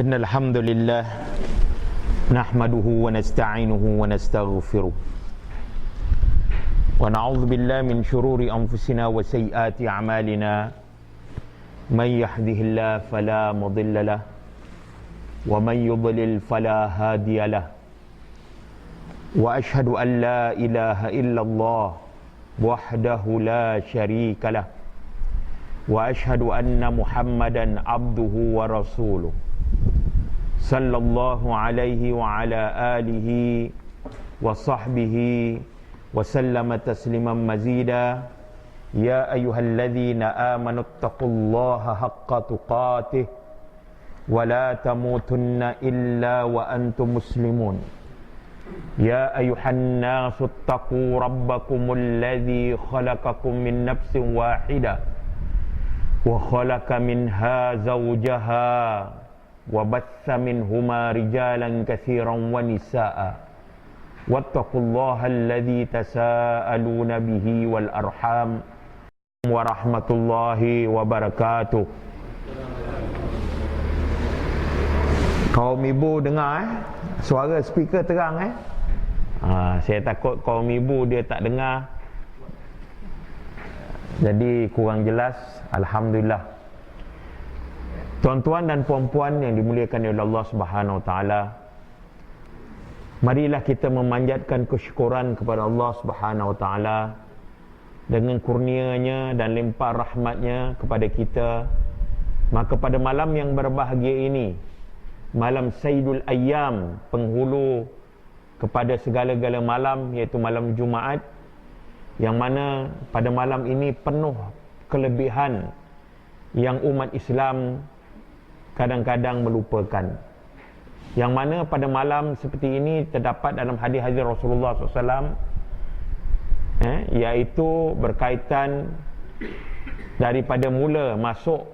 إن الحمد لله نحمده ونستعينه ونستغفره ونعوذ بالله من شرور أنفسنا وسيئات أعمالنا من يهده الله فلا مضل له ومن يضلل فلا هادي له وأشهد أن لا إله إلا الله وحده لا شريك له وأشهد أن محمدا عبده ورسوله صلى الله عليه وعلى آله وصحبه وسلم تسليما مزيدا يا أيها الذين آمنوا اتقوا الله حق تقاته ولا تموتن إلا وأنتم مسلمون يا أيها الناس اتقوا ربكم الذي خلقكم من نفس واحدة وخلق منها زوجها وبث منهما رجالا كثيرا ونساء واتقوا الله الذي تساءلون به والأرحام ورحمة الله وبركاته. Kaum ibu dengar suara speaker terang saya takut kaum ibu dia tak dengar, jadi kurang jelas. Alhamdulillah. Tuan-tuan dan puan-puan yang dimuliakan oleh Allah Subhanahu Wa Taala, marilah kita memanjatkan kesyukuran kepada Allah Subhanahu Wa Taala dengan kurnianya dan limpah rahmatnya kepada kita. Maka pada malam yang berbahagia ini, malam Sayyidul Ayyam, penghulu kepada segala-gala malam, iaitu malam Jumaat, yang mana pada malam ini penuh kelebihan yang umat Islam kadang-kadang melupakan. Yang mana pada malam seperti ini terdapat dalam hadis-hadis Rasulullah SAW, iaitu berkaitan daripada mula masuk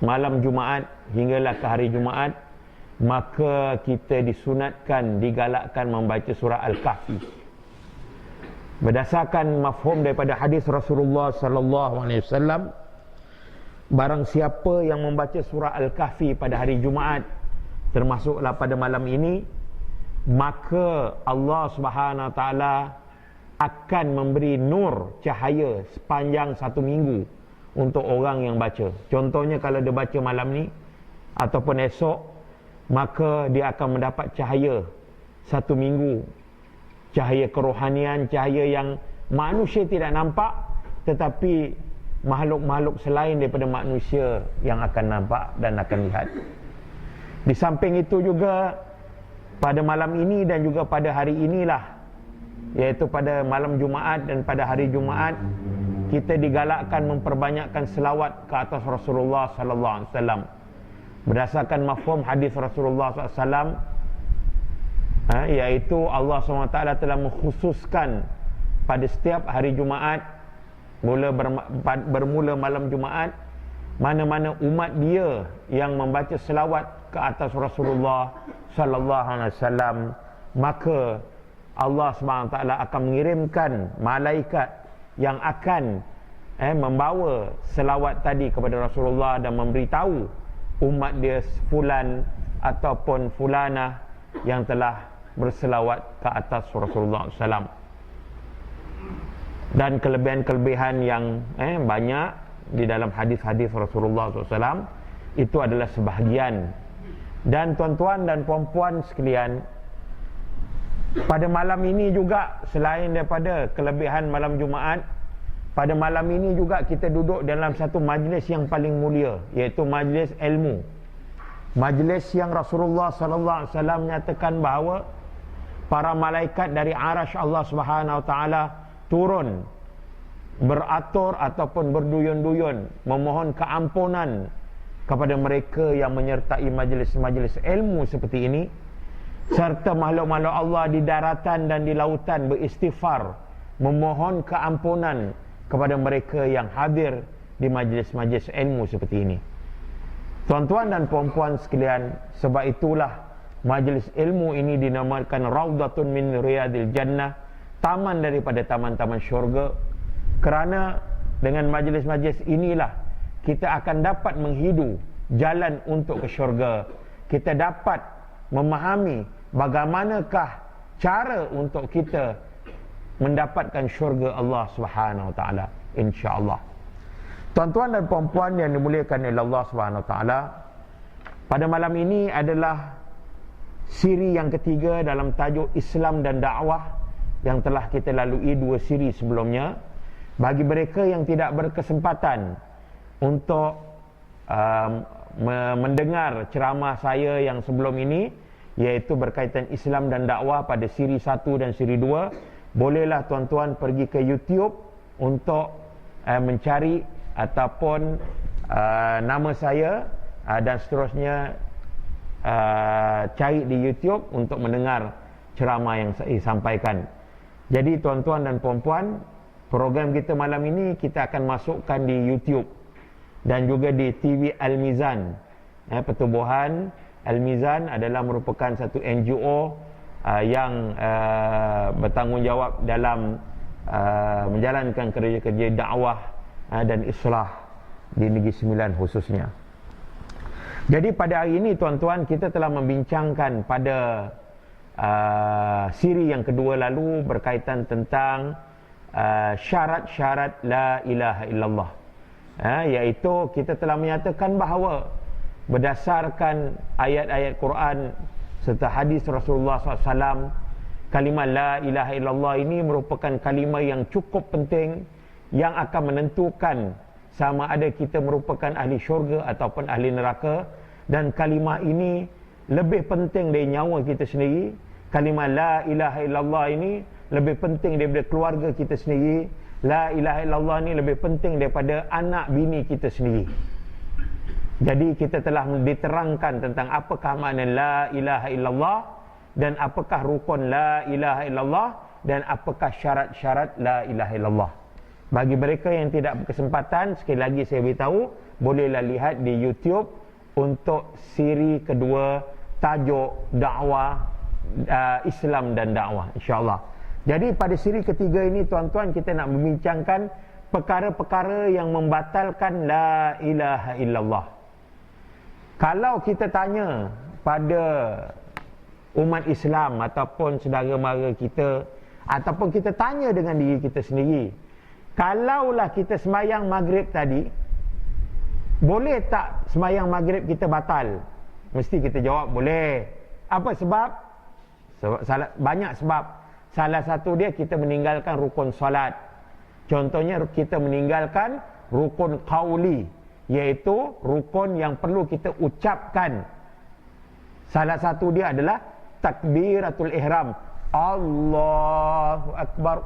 malam Jumaat hinggalah ke hari Jumaat, maka kita disunatkan, digalakkan membaca surah Al-Kahfi. Berdasarkan mafhum daripada hadis Rasulullah sallallahu alaihi wasallam, barang siapa yang membaca surah Al-Kahfi pada hari Jumaat, termasuklah pada malam ini, maka Allah Subhanahu Wa Taala akan memberi nur, cahaya sepanjang satu minggu untuk orang yang baca. Contohnya kalau dia baca malam ni ataupun esok, maka dia akan mendapat cahaya satu minggu, cahaya kerohanian, cahaya yang manusia tidak nampak, tetapi makhluk-makhluk selain daripada manusia yang akan nampak dan akan lihat. Di samping itu juga, pada malam ini dan juga pada hari inilah, iaitu pada malam Jumaat dan pada hari Jumaat, kita digalakkan memperbanyakkan selawat ke atas Rasulullah sallallahu alaihi wasallam. Berdasarkan mafhum hadis Rasulullah sallallahu alaihi wasallam, iaitu Allah SWT telah mengkhususkan pada setiap hari Jumaat, bermula malam Jumaat, mana-mana umat dia yang membaca selawat ke atas Rasulullah sallallahu alaihi wasallam, maka Allah SWT akan mengirimkan malaikat yang akan membawa selawat tadi kepada Rasulullah dan memberitahu umat dia fulan ataupun fulanah yang telah berselawat ke atas Rasulullah SAW. Dan kelebihan-kelebihan yang banyak di dalam hadis-hadis Rasulullah SAW itu adalah sebahagian. Dan tuan-tuan dan puan-puan sekalian, pada malam ini juga, selain daripada kelebihan malam Jumaat, pada malam ini juga kita duduk dalam satu majlis yang paling mulia, iaitu majlis ilmu. Majlis yang Rasulullah SAW menyatakan bahawa para malaikat dari arasy Allah Subhanahu Wa Taala turun, beratur ataupun berduyun-duyun memohon keampunan kepada mereka yang menyertai majlis-majlis ilmu seperti ini, serta makhluk-makhluk Allah di daratan dan di lautan beristighfar memohon keampunan kepada mereka yang hadir di majlis-majlis ilmu seperti ini. Tuan-tuan dan puan-puan sekalian, sebab itulah majlis ilmu ini dinamakan Raudatun min Riyadil Jannah, taman daripada taman-taman syurga, kerana dengan majlis-majlis inilah kita akan dapat menghidu jalan untuk ke syurga kita dapat memahami bagaimanakah cara untuk kita mendapatkan syurga Allah Subhanahu Wa Taala, insya-Allah. Tuan-tuan dan puan-puan yang dimuliakan oleh Allah Subhanahu Wa Taala, pada malam ini adalah siri yang ketiga dalam tajuk Islam dan Dakwah yang telah kita lalui 2 siri sebelumnya. Bagi mereka yang tidak berkesempatan untuk mendengar ceramah saya yang sebelum ini, iaitu berkaitan Islam dan Dakwah pada siri 1 dan siri 2, bolehlah tuan-tuan pergi ke YouTube untuk mencari ataupun nama saya dan seterusnya, cari di YouTube untuk mendengar ceramah yang saya sampaikan. Jadi tuan-tuan dan puan-puan, program kita malam ini kita akan masukkan di YouTube dan juga di TV Al-Mizan. Pertubuhan Al-Mizan adalah merupakan satu NGO yang bertanggungjawab dalam menjalankan kerja-kerja dakwah dan islah di Negeri Sembilan khususnya. Jadi pada hari ini tuan-tuan, kita telah membincangkan pada siri yang kedua lalu berkaitan tentang syarat-syarat la ilaha illallah, iaitu kita telah menyatakan bahawa berdasarkan ayat-ayat Quran serta hadis Rasulullah SAW, kalimah la ilaha illallah ini merupakan kalimah yang cukup penting yang akan menentukan sama ada kita merupakan ahli syurga ataupun ahli neraka. Dan kalimah ini lebih penting dari nyawa kita sendiri. Kalimah la ilaha illallah ini lebih penting daripada keluarga kita sendiri. La ilaha illallah ini lebih penting daripada anak bini kita sendiri. Jadi kita telah diterangkan tentang apakah makna la ilaha illallah, dan apakah rukun la ilaha illallah, dan apakah syarat-syarat la ilaha illallah. Bagi mereka yang tidak berkesempatan, sekali lagi saya beritahu, bolehlah lihat di YouTube untuk siri kedua tajuk dakwah, Islam dan dakwah, insya-Allah. Jadi pada siri ketiga ini tuan-tuan, kita nak membincangkan perkara-perkara yang membatalkan la ilaha illallah. Kalau kita tanya pada umat Islam ataupun saudara mara kita, ataupun kita tanya dengan diri kita sendiri, kalaulah kita sembahyang maghrib tadi, boleh tak sembahyang maghrib kita batal? Mesti kita jawab boleh. Apa sebab? Banyak sebab. Salah satu dia, kita meninggalkan rukun solat. Contohnya kita meninggalkan rukun qauli, iaitu rukun yang perlu kita ucapkan. Salah satu dia adalah takbiratul ihram, Allahu Akbar.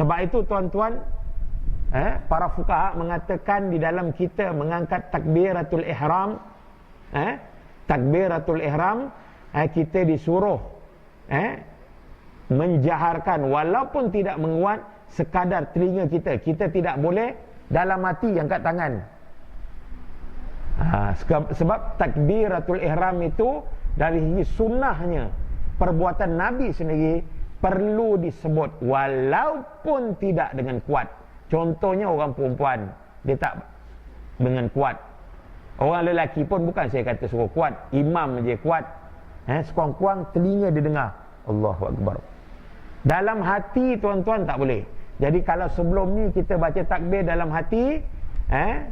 Sebab itu tuan-tuan, para fuqaha mengatakan di dalam kita mengangkat takbiratul ihram, takbiratul ihram, kita disuruh menjaharkan walaupun tidak menguat, sekadar telinga kita. Kita tidak boleh dalam hati angkat tangan. Sebab takbiratul ihram itu dari segi sunnahnya, perbuatan Nabi sendiri perlu disebut walaupun tidak dengan kuat. Contohnya orang perempuan, dia tak dengan kuat. Orang lelaki pun bukan saya kata suruh kuat, imam je kuat. Sekurang-kurang telinga dia dengar Allahu Akbar. Dalam hati tuan-tuan tak boleh. Jadi kalau sebelum ni kita baca takbir dalam hati,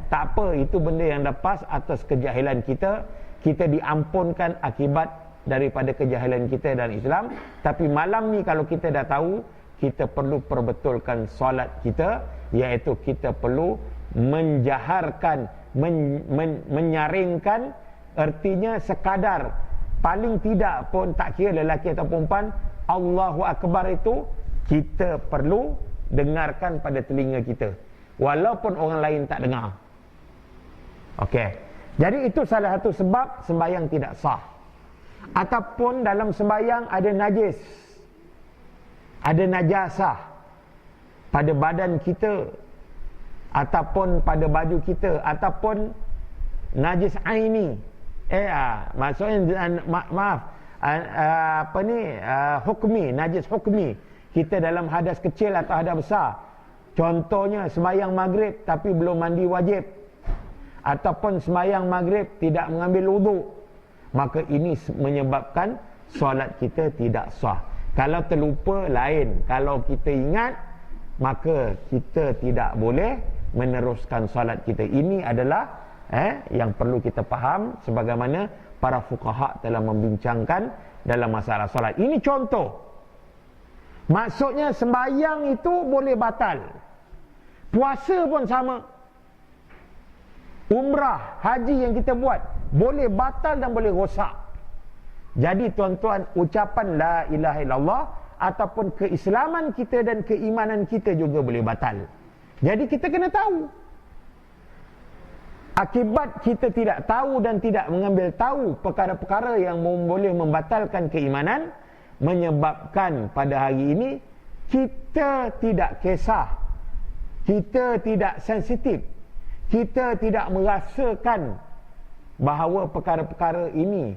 tak apa, itu benda yang lepas atas kejahilan kita. Kita diampunkan akibat daripada kejahilan kita dan Islam. Tapi malam ni kalau kita dah tahu, kita perlu perbetulkan solat kita, iaitu kita perlu menjaharkan, menyaringkan, artinya sekadar, paling tidak pun tak kira lelaki atau perempuan, Allahu Akbar itu kita perlu dengarkan pada telinga kita, walaupun orang lain tak dengar. Okey. Jadi itu salah satu sebab sembahyang tidak sah. Ataupun dalam sembahyang ada najis, ada najasah pada badan kita, ataupun pada baju kita, ataupun najis aini. Maksudnya hukmi, najis hukmi. Kita dalam hadas kecil atau hadas besar. Contohnya sembahyang maghrib tapi belum mandi wajib, ataupun sembahyang maghrib tidak mengambil wuduk, maka ini menyebabkan solat kita tidak sah. Kalau terlupa lain, kalau kita ingat, maka kita tidak boleh meneruskan solat kita. Ini adalah yang perlu kita faham, sebagaimana para fuqaha telah membincangkan dalam masalah solat. Ini contoh. Maksudnya sembahyang itu boleh batal, puasa pun sama, umrah, haji yang kita buat boleh batal dan boleh rosak. Jadi tuan-tuan, ucapan la ilaha illallah ataupun keislaman kita dan keimanan kita juga boleh batal. Jadi kita kena tahu. Akibat kita tidak tahu dan tidak mengambil tahu perkara-perkara yang boleh membatalkan keimanan, menyebabkan pada hari ini kita tidak kisah, kita tidak sensitif, kita tidak merasakan bahawa perkara-perkara ini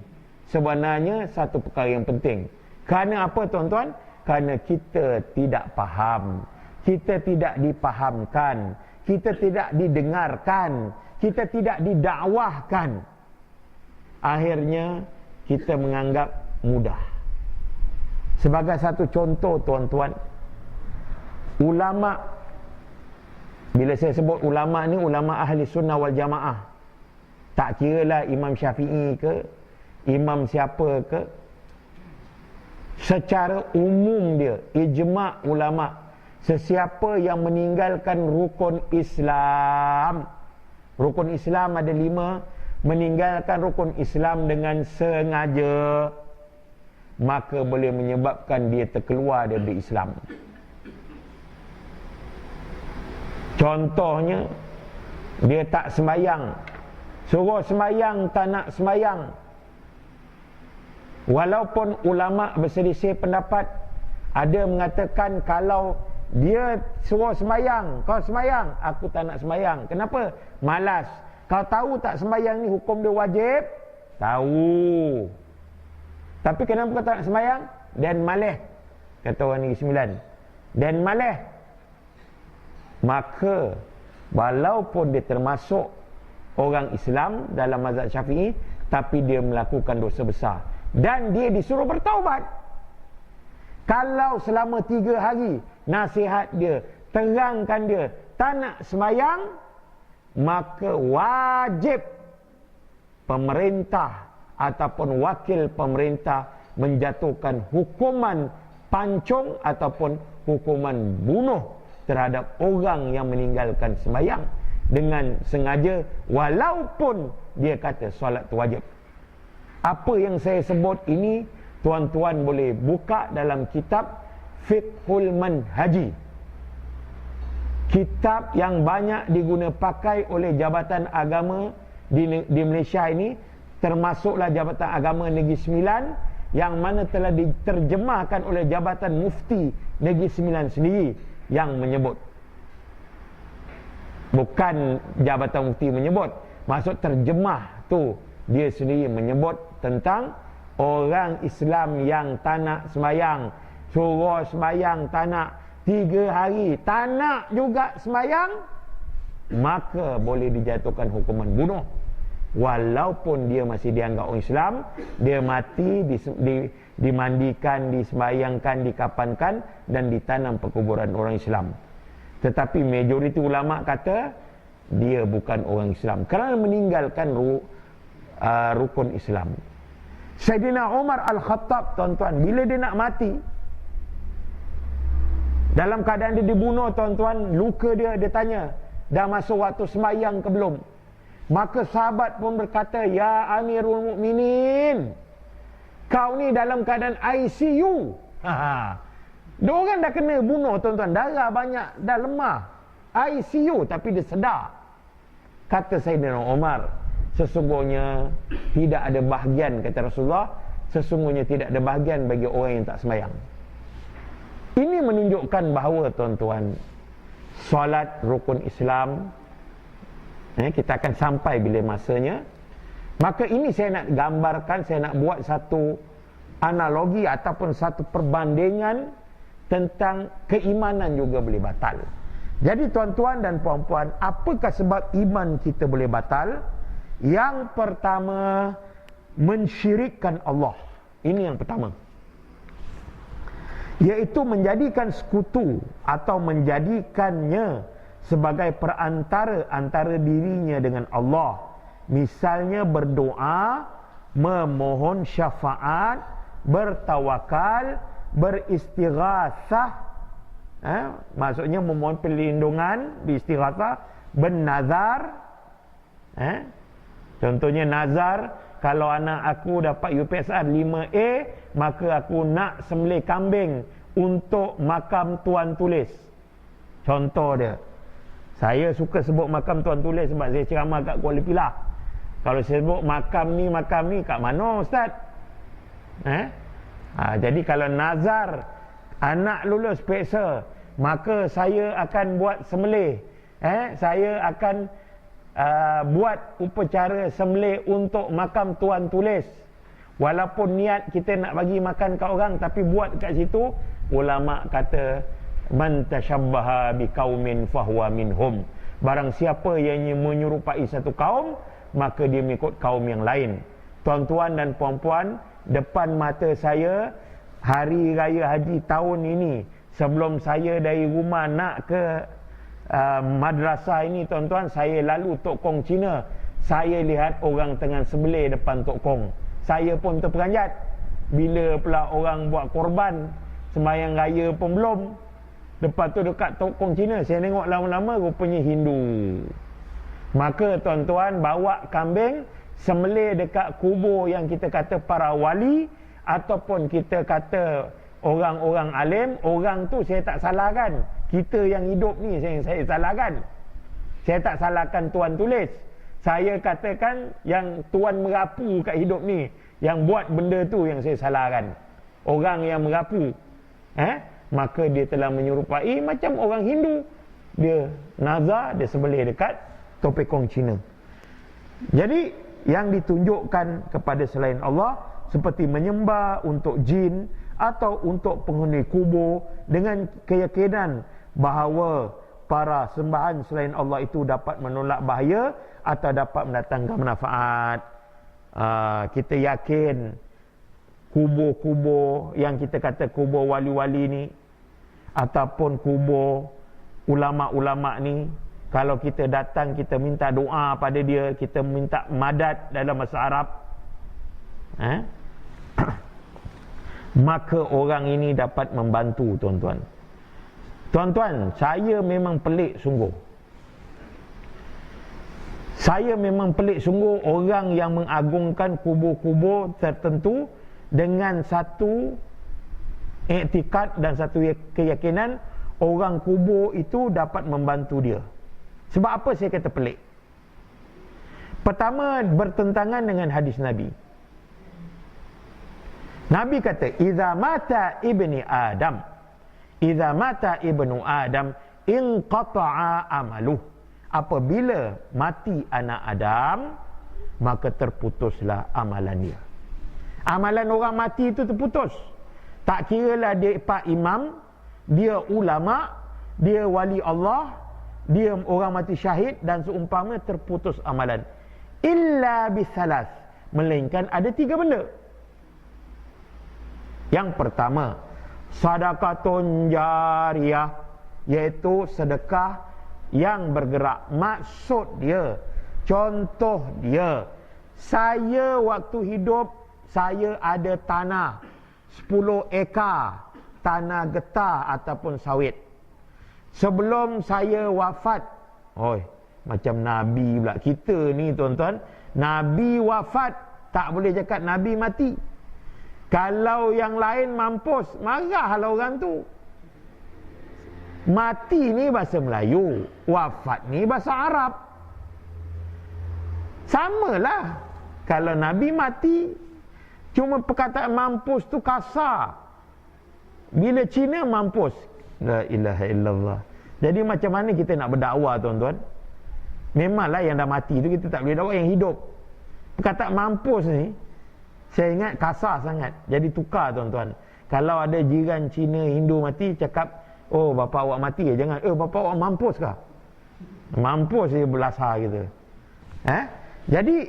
sebenarnya satu perkara yang penting. Kerana apa tuan-tuan? Kerana kita tidak faham, kita tidak dipahamkan, kita tidak didengarkan, kita tidak didakwahkan. Akhirnya kita menganggap mudah. Sebagai satu contoh tuan-tuan, ulama, bila saya sebut ulama ni, ulama ahli sunnah wal jamaah, tak kira lah Imam Syafi'i ke, imam siapa ke, secara umum dia, ijma' ulama, sesiapa yang meninggalkan rukun Islam, rukun Islam ada 5, meninggalkan rukun Islam dengan sengaja, maka boleh menyebabkan dia terkeluar daripada Islam. Contohnya, dia tak sembayang, suruh sembayang tak nak sembayang. Walaupun ulama berselisih pendapat, ada mengatakan kalau dia suruh sembayang, kau sembayang, aku tak nak sembayang. Kenapa? Malas. Kau tahu tak sembayang ni hukum dia wajib? Tahu. Tapi kenapa kau tak nak sembayang? Dan malas, kata orang Negeri Sembilan. Dan malas. Maka walaupun dia termasuk orang Islam dalam mazhab Syafi'i, tapi dia melakukan dosa besar dan dia disuruh bertaubat. Kalau selama 3 hari nasihat dia, terangkan dia, tak nak sembahyang, maka wajib pemerintah ataupun wakil pemerintah menjatuhkan hukuman pancung ataupun hukuman bunuh terhadap orang yang meninggalkan sembahyang dengan sengaja, walaupun dia kata solat tu wajib. Apa yang saya sebut ini, tuan-tuan boleh buka dalam kitab Fiqhul Manhaji, kitab yang banyak diguna pakai oleh Jabatan Agama di Malaysia ini, termasuklah Jabatan Agama Negeri Sembilan, yang mana telah diterjemahkan oleh Jabatan Mufti Negeri Sembilan sendiri yang menyebut. Bukan Jabatan Mufti menyebut, maksud terjemah tu dia sendiri menyebut tentang orang Islam yang tak nak sembayang, suruh sembayang tak nak, 3 hari tak nak juga sembayang, maka boleh dijatuhkan hukuman bunuh. Walaupun dia masih dianggap orang Islam, dia mati, dimandikan, disembayangkan, dikapankan dan ditanam perkuburan orang Islam. Tetapi majoriti ulama kata dia bukan orang Islam kerana meninggalkan rukun Islam. Sayyidina Umar Al-Khattab, tuan-tuan, bila dia nak mati, dalam keadaan dia dibunuh, tuan-tuan, luka dia tanya, dah masuk waktu sembahyang ke belum? Maka sahabat pun berkata, ya Amirul Mukminin, kau ni dalam keadaan ICU. Dia orang dah kena bunuh, tuan-tuan, darah banyak, dah lemah, ICU, tapi dia sedar. Kata Sayyidina Umar, sesungguhnya tidak ada bahagian, kata Rasulullah, sesungguhnya tidak ada bahagian bagi orang yang tak sembahyang. Ini menunjukkan bahawa, tuan-tuan, solat rukun Islam, kita akan sampai bila masanya. Maka ini saya nak gambarkan, saya nak buat satu analogi ataupun satu perbandingan tentang keimanan juga boleh batal. Jadi tuan-tuan dan puan-puan, apakah sebab iman kita boleh batal? Yang pertama, mensyirikkan Allah. Ini yang pertama, iaitu menjadikan sekutu atau menjadikannya sebagai perantara antara dirinya dengan Allah. Misalnya berdoa, memohon syafaat, bertawakal, beristighatsah, maksudnya memohon perlindungan, beristighatsah, bernazar. Contohnya nazar, kalau anak aku dapat UPSR 5A, maka aku nak sembelih kambing untuk makam Tuan Tulis. Contoh dia. Saya suka sebut makam Tuan Tulis sebab saya ceramah kat Kuala Pilah. Kalau saya sebut makam ni kat mana Ustaz? Jadi kalau nazar anak lulus peksa, maka saya akan buat sembelih. Saya akan buat upacara sembelih untuk makam Tuan Tulis. Walaupun niat kita nak bagi makan kat orang, tapi buat kat situ, ulama kata man tashabbaha biqaumin fahuwa minhum. Barang siapa yang menyerupai satu kaum, maka dia mengikut kaum yang lain. Tuan-tuan dan puan-puan, depan mata saya hari raya haji tahun ini, sebelum saya dari rumah nak ke madrasah ini, tuan-tuan, saya lalu Tok Kong Cina. Saya lihat orang tengah sembelih depan Tok Kong. Saya pun terperanjat. Bila pula orang buat korban, sembahyang raya pun belum. Lepas tu dekat Tok Kong Cina, saya tengok lama-lama rupanya Hindu. Maka tuan-tuan bawa kambing, sembelih dekat kubur yang kita kata para wali, ataupun kita kata orang-orang alim. Orang tu saya tak salahkan. Kita yang hidup ni saya salahkan. Saya tak salahkan Tuan Tulis. Saya katakan yang Tuan merapu kat hidup ni, yang buat benda tu yang saya salahkan. Orang yang merapu, maka dia telah menyerupai macam orang Hindu. Dia nazar, dia sembelih dekat Topeng Kong Cina. Jadi yang ditunjukkan kepada selain Allah, seperti menyembah untuk jin atau untuk penghuni kubur, dengan keyakinan bahawa para sembahan selain Allah itu dapat menolak bahaya atau dapat mendatangkan manfaat. Kita yakin kubur-kubur yang kita kata kubur wali-wali ni, ataupun kubur ulama-ulama ni, kalau kita datang, kita minta doa pada dia, kita minta madad dalam bahasa Arab, maka orang ini dapat membantu, tuan-tuan. Tuan-tuan, saya memang pelik sungguh. Saya memang pelik sungguh orang yang mengagungkan kubur-kubur tertentu dengan satu iktikad dan satu keyakinan orang kubur itu dapat membantu dia. Sebab apa saya kata pelik? Pertama, bertentangan dengan hadis Nabi. Nabi kata, "Idza mata ibni Adam, idza mata ibnu Adam, inqata'a amaluh." Apabila mati anak Adam, maka terputuslah amalan dia. Amalan orang mati itu terputus. Tak kiralah dia pak imam, dia ulama, dia wali Allah, dia orang mati syahid dan seumpama, terputus amalan. Illa bisalas, melainkan ada 3 benda. Yang pertama, sadaqatun jariyah, iaitu sedekah yang bergerak. Maksud dia, contoh dia, saya waktu hidup, saya ada tanah 10 ekar, tanah getah ataupun sawit. Sebelum saya wafat, macam Nabi pula. Kita ni tuan-tuan, Nabi wafat, tak boleh cakap Nabi mati. Kalau yang lain mampus, marahlah orang tu. Mati ni bahasa Melayu, wafat ni bahasa Arab. Samalah. Kalau Nabi mati, cuma perkataan mampus tu kasar. Bila Cina mampus, la ilaha illallah. Jadi macam mana kita nak berdakwah, tuan-tuan? Memanglah yang dah mati tu kita tak boleh dakwah, yang hidup. Perkataan mampus ni, saya ingat kasar sangat. Jadi tukar, tuan-tuan. Kalau ada jiran Cina Hindu mati, cakap, "Oh, bapa awak mati ya?" Jangan, "Bapa awak mampus kah?" Mampus dia belasah gitu. Jadi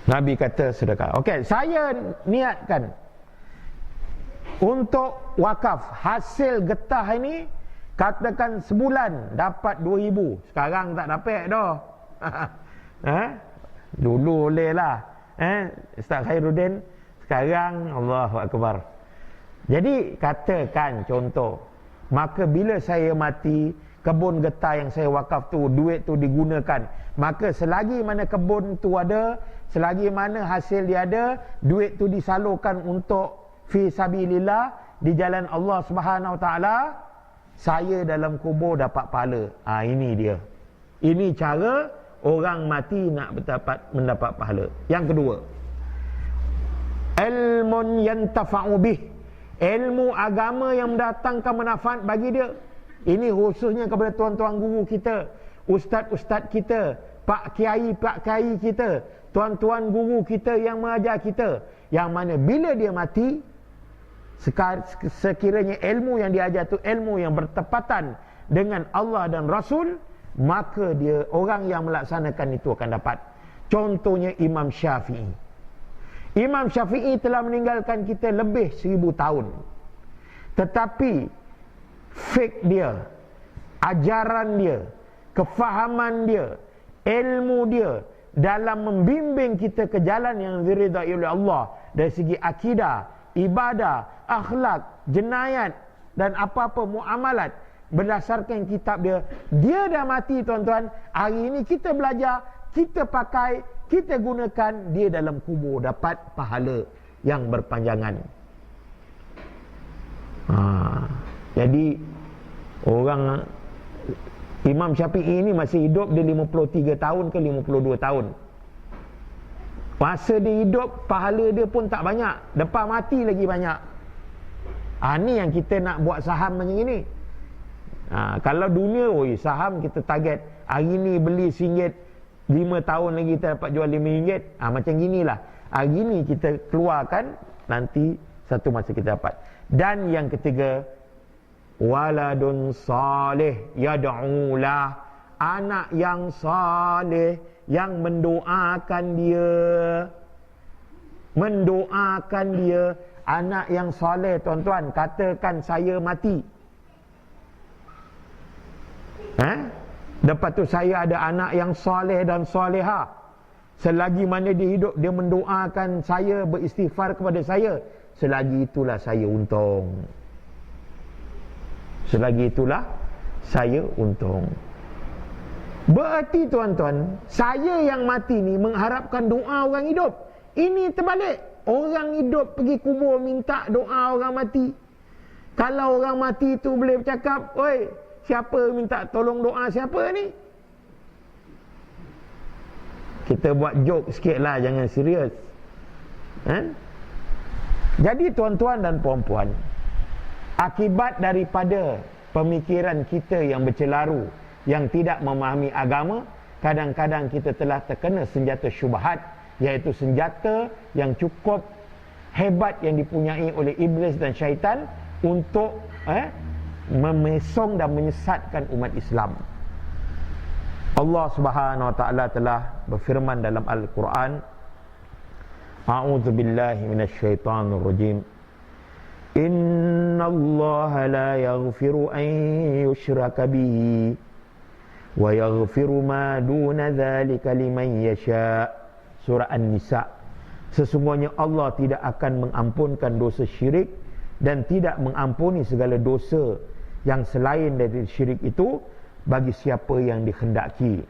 Nabi kata sedekah. Okey, saya niatkan untuk wakaf hasil getah ini, katakan sebulan dapat 2,000. Sekarang tak dapat dah. Dulu boleh lah. Ustaz Khairuddin, sekarang Allahu Akbar. Jadi katakan contoh, maka bila saya mati, kebun getah yang saya wakaf tu, duit tu digunakan, maka selagi mana kebun tu ada, selagi mana hasil dia ada, duit tu disalurkan untuk fi sabilillah, di jalan Allah Subhanahu Wa Taala, saya dalam kubur dapat pahala. Ini dia. Ini cara orang mati nak mendapat pahala. Yang kedua, ilmun yantafa'u bih, ilmu agama yang mendatangkan manfaat bagi dia. Ini khususnya kepada tuan-tuan guru kita, ustaz-ustaz kita, pak kiai kita, tuan-tuan guru kita yang mengajar kita, yang mana bila dia mati, sekiranya ilmu yang diajar tu ilmu yang bertepatan dengan Allah dan Rasul, maka dia, orang yang melaksanakan itu akan dapat. Contohnya Imam Syafi'i. Imam Syafi'i telah meninggalkan kita lebih 1000 tahun. Tetapi fik dia, ajaran dia, kefahaman dia, ilmu dia dalam membimbing kita ke jalan yang diridai oleh Allah dari segi akidah, ibadah, akhlak, jenayat dan apa-apa muamalat berdasarkan kitab dia. Dia dah mati tuan-tuan. Hari ini kita belajar, kita pakai, kita gunakan, dia dalam kubur dapat pahala yang berpanjangan. Jadi orang Imam Syafi'i ini masih hidup, dia 53 tahun ke 52 tahun. Masa dia hidup, pahala dia pun tak banyak, lepas mati lagi banyak. Ni yang kita nak buat saham macam ini. Kalau dunia, saham kita target hari ni beli RM1, 5 tahun lagi kita dapat jual RM5. Macam ginilah. Hari ni kita keluarkan, nanti satu masa kita dapat. Dan yang ketiga, waladun salih yad'ulah, anak yang salih yang mendoakan dia. Anak yang salih tuan-tuan, katakan saya mati, lepas tu saya ada anak yang salih dan salihah, selagi mana dia hidup, dia mendoakan saya, beristighfar kepada saya, selagi itulah saya untung. Selagi itulah saya untung. Berarti tuan-tuan, saya yang mati ni mengharapkan doa orang hidup. Ini terbalik. Orang hidup pergi kubur minta doa orang mati. Kalau orang mati tu boleh bercakap, oi, siapa minta tolong doa siapa ni? Kita buat joke sikit lah, jangan serius. Jadi tuan-tuan dan puan-puan, akibat daripada pemikiran kita yang bercelaru, yang tidak memahami agama, kadang-kadang kita telah terkena senjata syubhat, iaitu senjata yang cukup hebat yang dipunyai oleh iblis dan syaitan untuk memesong dan menyesatkan umat Islam. Allah Subhanahu Wa Taala telah berfirman dalam Al-Quran, A'udzu billahi minasyaitonir rajim. Innallaha la yaghfiru an yushraka bihi wa yaghfiru ma duna dzalika liman yasha. Surah An-Nisa. Sesungguhnya Allah tidak akan mengampunkan dosa syirik dan tidak mengampuni segala dosa yang selain dari syirik itu bagi siapa yang dikhendaki.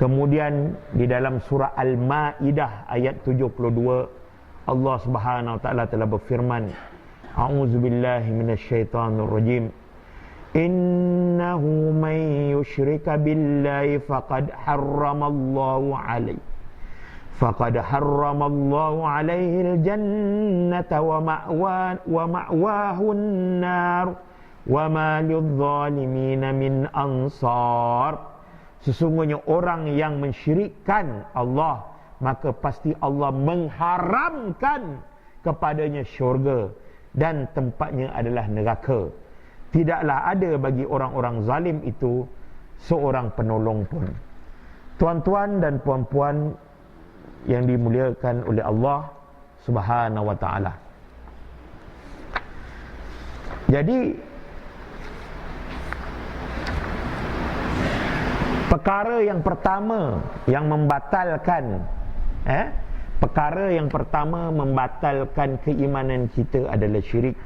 Kemudian di dalam surah Al-Maidah ayat 72, Allah Subhanahu Wa Taala telah berfirman, A'udzubillahi minasyaitonir rajim. Innahu man yushrika billahi faqad harramallahu alaihi al-jannata wa ma'wahu an-nar wa ma lidh-dhalimina min ansar. Sesungguhnya orang yang mensyirikkan Allah, maka pasti Allah mengharamkan kepadanya syurga dan tempatnya adalah neraka. Tidaklah ada bagi orang-orang zalim itu seorang penolong pun. Tuan-tuan dan puan-puan yang dimuliakan oleh Allah Subhanahu wa taala. Jadi perkara yang pertama yang membatalkan membatalkan keimanan kita adalah syirik.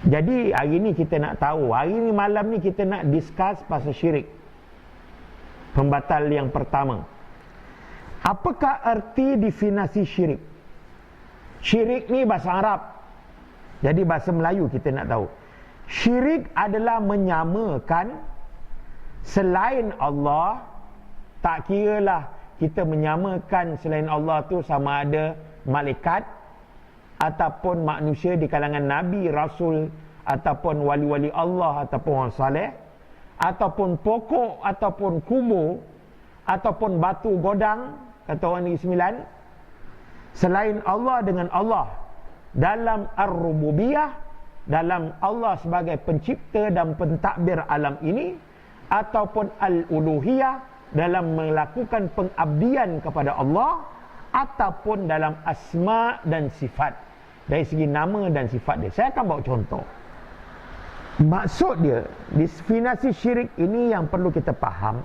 Jadi hari ni kita nak tahu, hari ni malam ni kita nak discuss pasal syirik. Pembatal yang pertama, apakah arti definisi syirik? Syirik ni bahasa Arab, jadi bahasa Melayu kita nak tahu. Syirik adalah menyamakan selain Allah. Tak kiralah kita menyamakan selain Allah tu sama ada malaikat ataupun manusia di kalangan Nabi, Rasul, ataupun wali-wali Allah, ataupun orang saleh, ataupun pokok, ataupun kubur, ataupun batu godang, kata orang Negeri Sembilan, selain Allah dengan Allah dalam ar-rububiyah, dalam Allah sebagai pencipta dan pentadbir alam ini, ataupun al-uluhiyah, dalam melakukan pengabdian kepada Allah, ataupun dalam asma dan sifat, dari segi nama dan sifat dia. Saya akan bawa contoh. Maksud dia, definisi syirik ini yang perlu kita faham.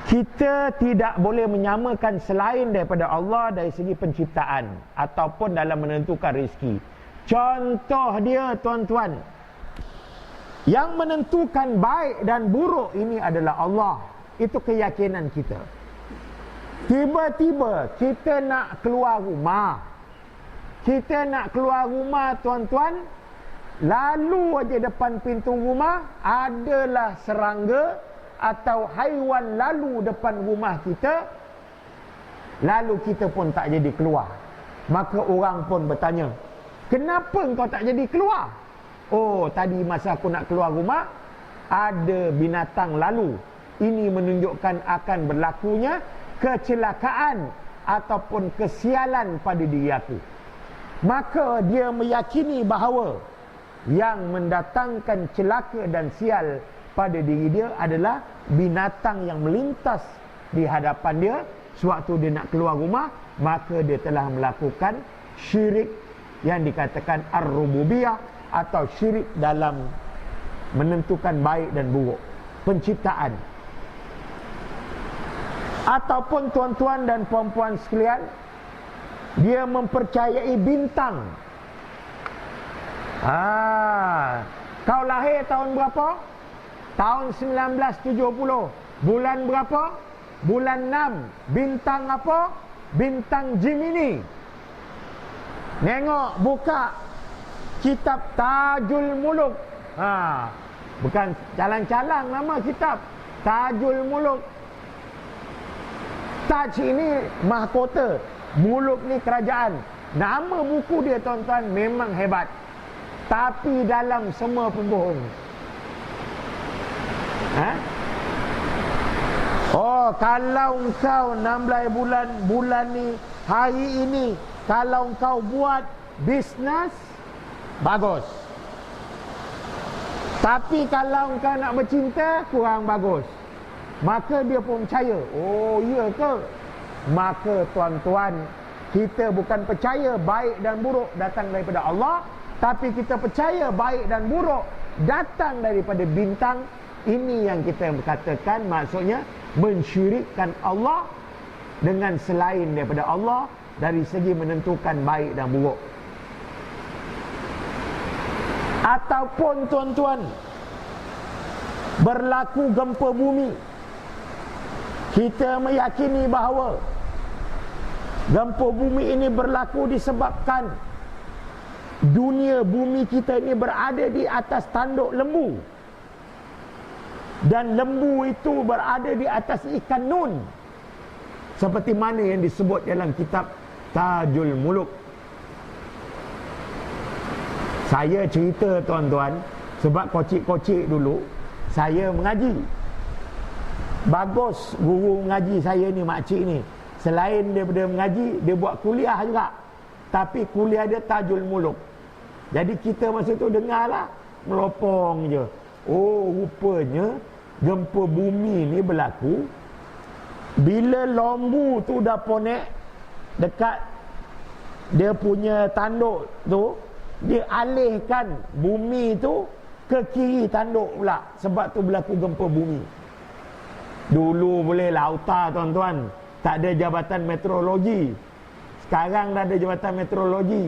Kita tidak boleh menyamakan selain daripada Allah dari segi penciptaan ataupun dalam menentukan rezeki. Contoh dia, tuan-tuan, yang menentukan baik dan buruk ini adalah Allah. Itu keyakinan kita. Tiba-tiba kita nak keluar rumah. Kita nak keluar rumah, tuan-tuan, lalu aja depan pintu rumah adalah serangga atau haiwan lalu depan rumah kita, lalu kita pun tak jadi keluar. Maka orang pun bertanya, kenapa engkau tak jadi keluar? Oh, tadi masa aku nak keluar rumah ada binatang lalu. Ini menunjukkan akan berlakunya kecelakaan ataupun kesialan pada diri aku. Maka dia meyakini bahawa yang mendatangkan celaka dan sial pada diri dia adalah binatang yang melintas di hadapan dia sewaktu dia nak keluar rumah. Maka dia telah melakukan syirik yang dikatakan ar-rububiyah, atau syirik dalam menentukan baik dan buruk, penciptaan. Ataupun tuan-tuan dan puan-puan sekalian, dia mempercayai bintang. Kau lahir tahun berapa? Tahun 1970. Bulan berapa? Bulan 6. Bintang apa? Bintang Gemini. Nengok, buka kitab Tajul Muluk. Bukan calang-calang nama kitab. Tajul Muluk. Taj ini mahkota, Muluk ni kerajaan. Nama buku dia, tuan-tuan, memang hebat. Tapi dalam semua pembohong. Oh, kalau engkau 16 bulan ni, hari ini, kalau engkau buat bisnes, bagus. Tapi kalau engkau nak bercinta, kurang bagus. Maka dia pun percaya. Oh, iya ke? Maka tuan-tuan, kita bukan percaya baik dan buruk datang daripada Allah, tapi kita percaya baik dan buruk datang daripada bintang. Ini yang kita katakan, maksudnya mensyirikkan Allah dengan selain daripada Allah dari segi menentukan baik dan buruk. Ataupun tuan-tuan, berlaku gempa bumi. Kita meyakini bahawa gempa bumi ini berlaku disebabkan dunia bumi kita ini berada di atas tanduk lembu, dan lembu itu berada di atas ikan nun, seperti mana yang disebut dalam kitab Tajul Muluk. Saya cerita, tuan-tuan, sebab kocik-kocik dulu saya mengaji. Bagus guru mengaji saya ni, makcik ni, selain daripada mengaji, dia buat kuliah juga. Tapi kuliah dia Tajul Muluk. Jadi kita masa tu dengarlah, melopong je. Oh, rupanya gempa bumi ni berlaku Bila lembu tu dah ponek dekat dia punya tanduk tu, dia alihkan bumi tu ke kiri tanduk pula. Sebab tu berlaku gempa bumi. Dulu boleh lautar tuan-tuan, tak ada jabatan meteorologi. Sekarang dah ada jabatan meteorologi.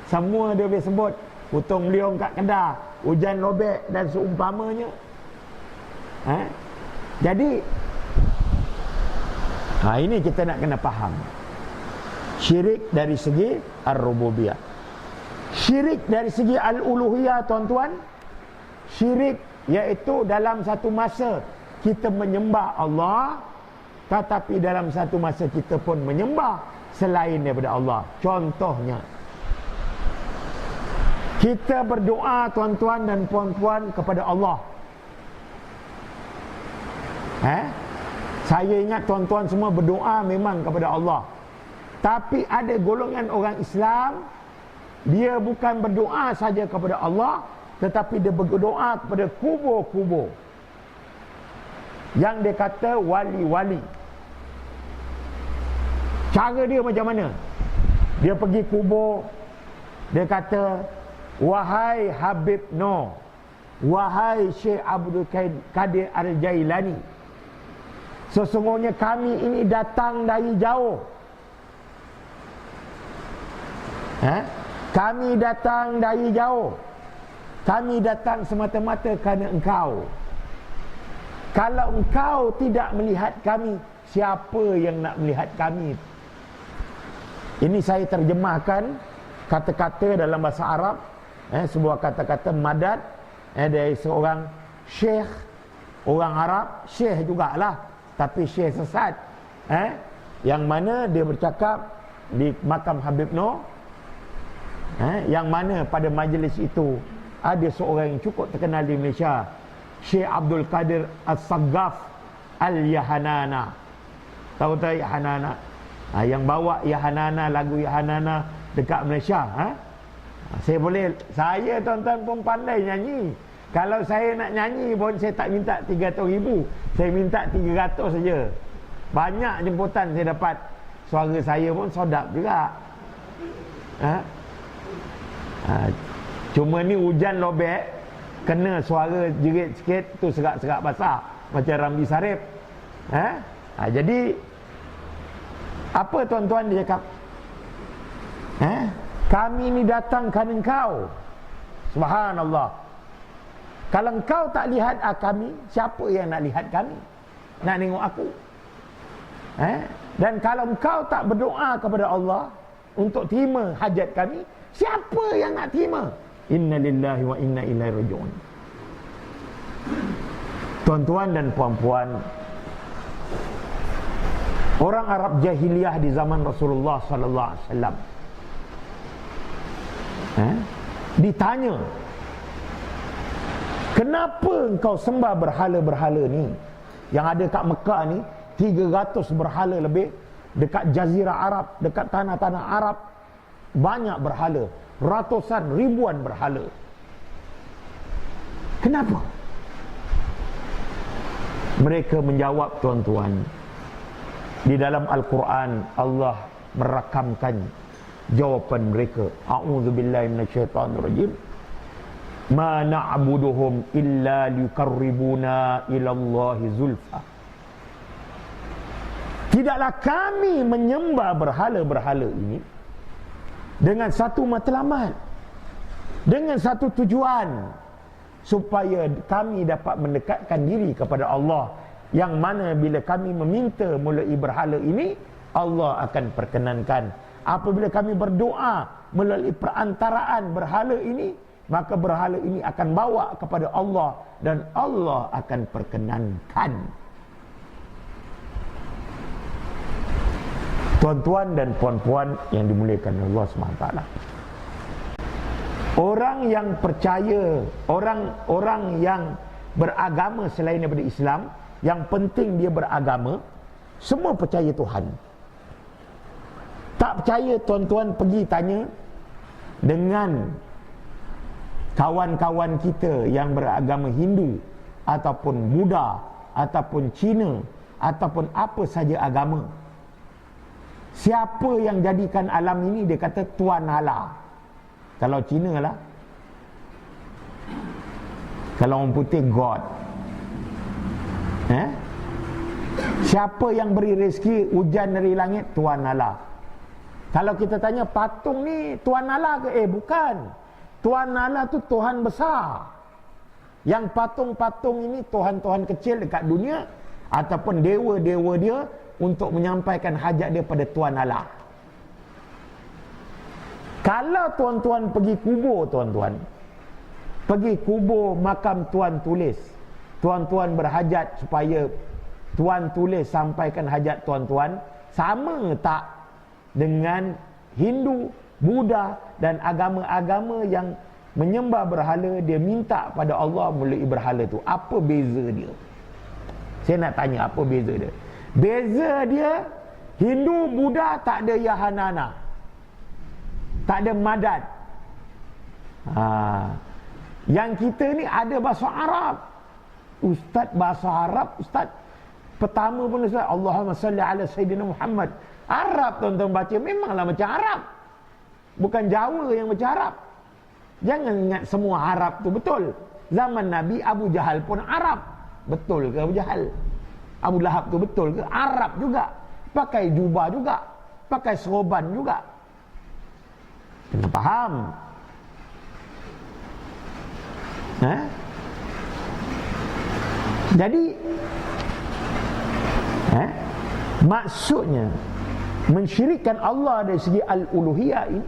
Semua dia boleh sebut. Putung beliung kat Kedah, hujan lobek dan seumpamanya. Jadi ini kita nak kena faham. Syirik dari segi ar-rububiyah. Syirik dari segi al-uluhiyah tuan-tuan. Syirik iaitu dalam satu masa kita menyembah Allah, tetapi dalam satu masa kita pun menyembah selain daripada Allah. Contohnya, kita berdoa tuan-tuan dan puan-puan kepada Allah. Saya ingat tuan-tuan semua berdoa memang kepada Allah. Tapi ada golongan orang Islam, dia bukan berdoa saja kepada Allah, tetapi dia berdoa kepada kubur-kubur yang dia kata wali-wali. Cara dia macam mana? Dia pergi kubur, dia kata, wahai Habib Noh, wahai Syekh Abdul Qadir Al-Jailani, sesungguhnya kami ini datang dari jauh. Kami datang dari jauh. Kami datang semata-mata kerana engkau. Kalau engkau tidak melihat kami, siapa yang nak melihat kami? Ini saya terjemahkan kata-kata dalam bahasa Arab, sebuah kata-kata madad dari seorang syekh, orang Arab, syekh jugalah, tapi syekh sesat, yang mana dia bercakap di makam Habib Noh, yang mana pada majlis itu ada seorang yang cukup terkenal di Malaysia, Syekh Abdul Qadir As-Saggaf Al-Yahanana. Tahu tak Yahanana? Yang bawa Yahanana, lagu Yahanana dekat Malaysia. Saya tuan-tuan pun pandai nyanyi. Kalau saya nak nyanyi pun saya tak minta 300,000, saya minta 300 saja. Banyak jemputan saya dapat. Suara saya pun sedap juga. Cuma ni hujan lobek, kena suara jerit sikit, tu serak-serak basah macam Ramli Sarip. Jadi apa tuan-tuan dia cakap? Kami ni datang kerana engkau. Subhanallah. Kalau engkau tak lihat kami, siapa yang nak lihat kami? Nak tengok aku? Dan kalau engkau tak berdoa kepada Allah untuk terima hajat kami, siapa yang nak terima? Inna lillahi wa inna ilaihi raji'un. Tuan-tuan dan puan-puan, orang Arab jahiliyah di zaman Rasulullah sallallahu alaihi wasallam ditanya, kenapa engkau sembah berhala-berhala ni yang ada kat Mekah ni? 300 berhala lebih. Dekat Jazirah Arab, dekat tanah-tanah Arab, banyak berhala, ratusan ribuan berhala. Kenapa? Mereka menjawab tuan-tuan, di dalam Al-Quran Allah merakamkan jawapan mereka. A'udzubillahi minasyaitonirrajim. Ma na'buduhum illa liyuqarribuna ilallahi zulfa. Tidaklah kami menyembah berhala-berhala ini dengan satu matlamat, dengan satu tujuan, supaya kami dapat mendekatkan diri kepada Allah, yang mana bila kami meminta melalui berhala ini, Allah akan perkenankan. Apabila kami berdoa melalui perantaraan berhala ini, maka berhala ini akan bawa kepada Allah dan Allah akan perkenankan. Tuan-tuan dan puan-puan yang dimuliakan Allah SWT, orang yang percaya, orang yang beragama selain daripada Islam, yang penting dia beragama, semua percaya Tuhan. Tak percaya, tuan-tuan pergi tanya dengan kawan-kawan kita yang beragama Hindu ataupun Buddha ataupun Cina ataupun apa saja agama. Siapa yang jadikan alam ini, dia kata Tuan Allah. Kalau Cina lah, kalau orang putih God. Siapa yang beri rezeki hujan dari langit? Tuan Allah. Kalau kita tanya patung ni Tuan Allah ke? Bukan. Tuan Allah tu Tuhan besar. Yang patung-patung ini Tuhan-Tuhan kecil dekat dunia, ataupun dewa-dewa dia untuk menyampaikan hajat dia pada Tuan Allah. Kalau tuan-tuan pergi kubur, tuan-tuan pergi kubur makam Tuan Tulis, tuan-tuan berhajat supaya Tuan Tulis sampaikan hajat tuan-tuan, sama tak dengan Hindu, Buddha dan agama-agama yang menyembah berhala, dia minta pada Allah melalui berhala tu? Apa beza dia? Saya nak tanya, apa beza dia? Beza dia, Hindu, Buddha tak ada Yahanana, tak ada Madad. Yang kita ni ada bahasa Arab. Ustaz bahasa Arab, Ustaz pertama pun Ustaz, Allahumma salli ala Sayyidina Muhammad. Arab tuan-tuan baca, memanglah macam Arab, bukan Jawa yang macam Arab. Jangan ingat semua Arab tu betul. Zaman Nabi, Abu Jahal pun Arab. Betul ke Abu Jahal? Abu Lahab tu betul ke? Arab juga. Pakai jubah juga, pakai serban juga. Kena faham. Jadi maksudnya mensyirikkan Allah dari segi al-uluhiyah ini,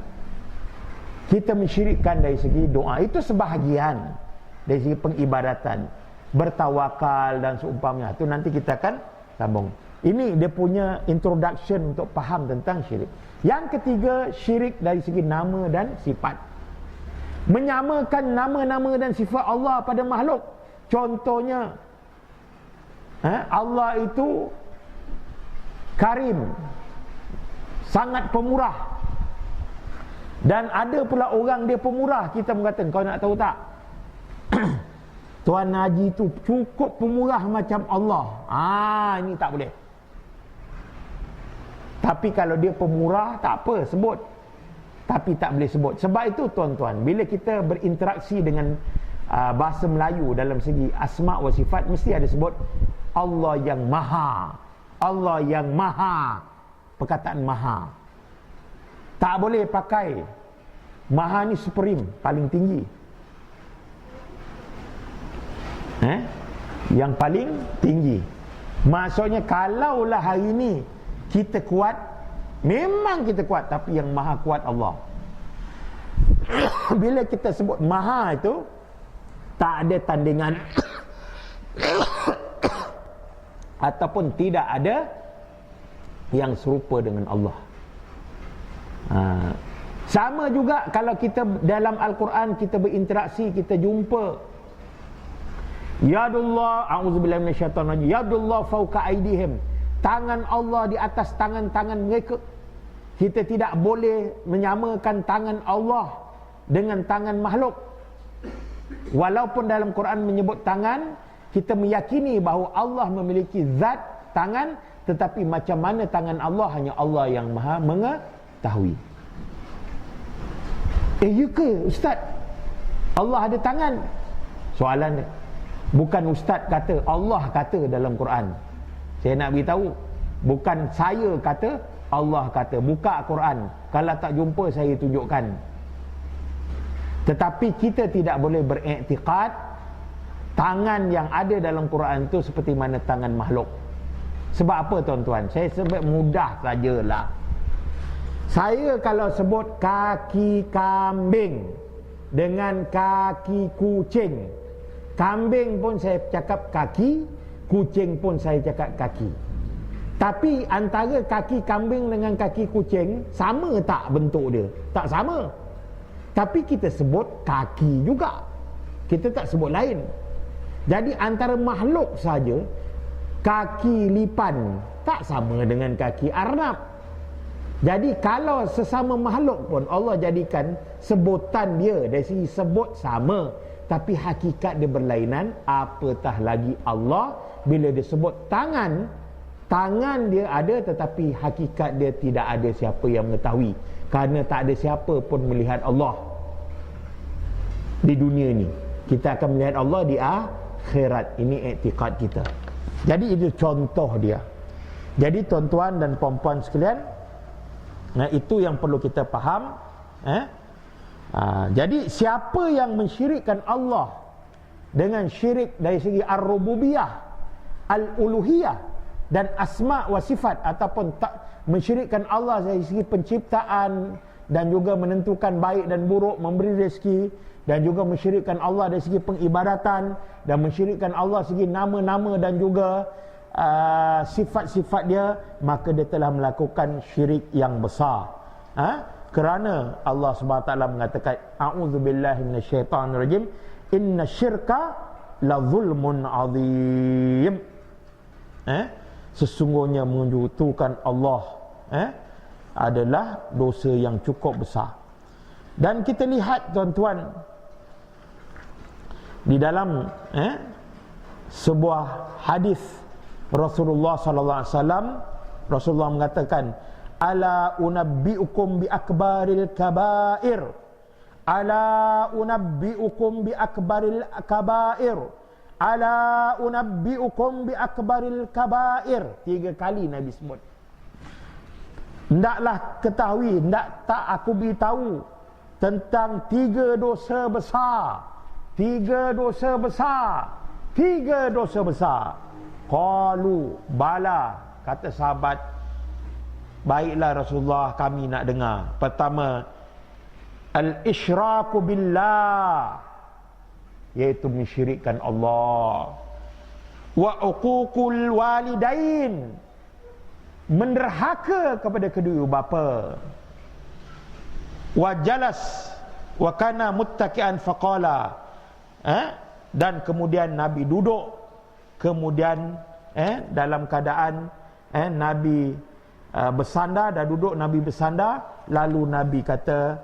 kita mensyirikkan dari segi doa. Itu sebahagian dari segi pengibadatan, bertawakal dan seumpamanya. Itu nanti kita akan sambung. Ini dia punya introduction untuk faham tentang syirik. Yang ketiga, syirik dari segi nama dan sifat. Menyamakan nama-nama dan sifat Allah pada makhluk. Contohnya, Allah itu Karim, sangat pemurah. Dan ada pula orang dia pemurah, kita mengatakan, kau nak tahu tak? Tuan Haji tu cukup pemurah macam Allah. Ini tak boleh. Tapi kalau dia pemurah, tak apa, sebut. Tapi tak boleh sebut. Sebab itu tuan-tuan, bila kita berinteraksi dengan bahasa Melayu dalam segi asma' wa sifat, mesti ada sebut Allah yang maha, Allah yang maha. Perkataan maha tak boleh pakai maha ni supreme, paling tinggi, yang paling tinggi. Maksudnya kalaulah hari ni kita kuat, memang kita kuat, tapi yang maha kuat Allah. Bila kita sebut maha itu, tak ada tandingan ataupun tidak ada yang serupa dengan Allah. Sama juga kalau kita dalam Al-Quran kita berinteraksi, kita jumpa Yadullah, a'udzubillahi minasyaitanir rajim, Yadullah fauqa aydihim, tangan Allah di atas tangan-tangan mereka. Kita tidak boleh menyamakan tangan Allah dengan tangan makhluk. Walaupun dalam Quran menyebut tangan, kita meyakini bahawa Allah memiliki zat tangan, tetapi macam mana tangan Allah, hanya Allah yang maha mengetahui. Ya ke Ustaz, Allah ada tangan? Soalan dia, bukan Ustaz kata, Allah kata dalam Quran. Saya nak beritahu, bukan saya kata, Allah kata. Buka Quran, kalau tak jumpa saya tunjukkan. Tetapi kita tidak boleh beriktikad tangan yang ada dalam Quran itu seperti mana tangan makhluk. Sebab apa tuan-tuan? Saya sebut mudah sajalah. Saya kalau sebut kaki kambing dengan kaki kucing, kambing pun saya cakap kaki, kucing pun saya cakap kaki. Tapi antara kaki kambing dengan kaki kucing, sama tak bentuk dia? Tak sama. Tapi kita sebut kaki juga, kita tak sebut lain. Jadi antara makhluk saja, kaki lipan tak sama dengan kaki arnab. Jadi kalau sesama makhluk pun Allah jadikan sebutan dia dari segi sebut sama, tapi hakikat dia berlainan. Apatah lagi Allah, bila dia sebut tangan, tangan dia ada tetapi hakikat dia tidak ada siapa yang mengetahui, kerana tak ada siapa pun melihat Allah di dunia ni. Kita akan melihat Allah di akhirat. Ini iktikad kita. Jadi itu contoh dia. Jadi tuan-tuan dan puan-puan sekalian, itu yang perlu kita faham. Jadi siapa yang mensyirikkan Allah dengan syirik dari segi ar-rububiyah, al-uluhiyah dan asma wa sifat, ataupun tak mensyirikkan Allah dari segi penciptaan dan juga menentukan baik dan buruk, memberi rezeki, dan juga mensyirikkan Allah dari segi pengibadatan, dan mensyirikkan Allah segi nama-nama dan juga sifat-sifat dia, maka dia telah melakukan syirik yang besar. Kerana Allah SWT mengatakan, a'udzubillahi minasyaitanirrajim, inna syirka la zulmun azim. Sesungguhnya menyekutukan Allah adalah dosa yang cukup besar. Dan kita lihat tuan-tuan, di dalam sebuah hadis Rasulullah sallallahu alaihi wasallam, Rasulullah mengatakan, ala unabbiukum bi akbaril kabair, ala unabbiukum bi akbaril kabair, ala unabbiukum bi akbaril kabair. 3 kali Nabi sebut. Hendaklah ketahui, tak aku beritahu tentang 3 dosa besar. 3 dosa besar. 3 dosa besar. Qalu bala, kata sahabat, baiklah Rasulullah, kami nak dengar. Pertama, al-isyraku billah, iaitu mensyirikkan Allah. Wa uququl walidain, menderhaka kepada kedua bapa. Wa jalas wa kana muttaqian faqala, dan kemudian Nabi duduk, kemudian dalam keadaan Nabi bersandar, dah duduk Nabi bersandar, lalu Nabi kata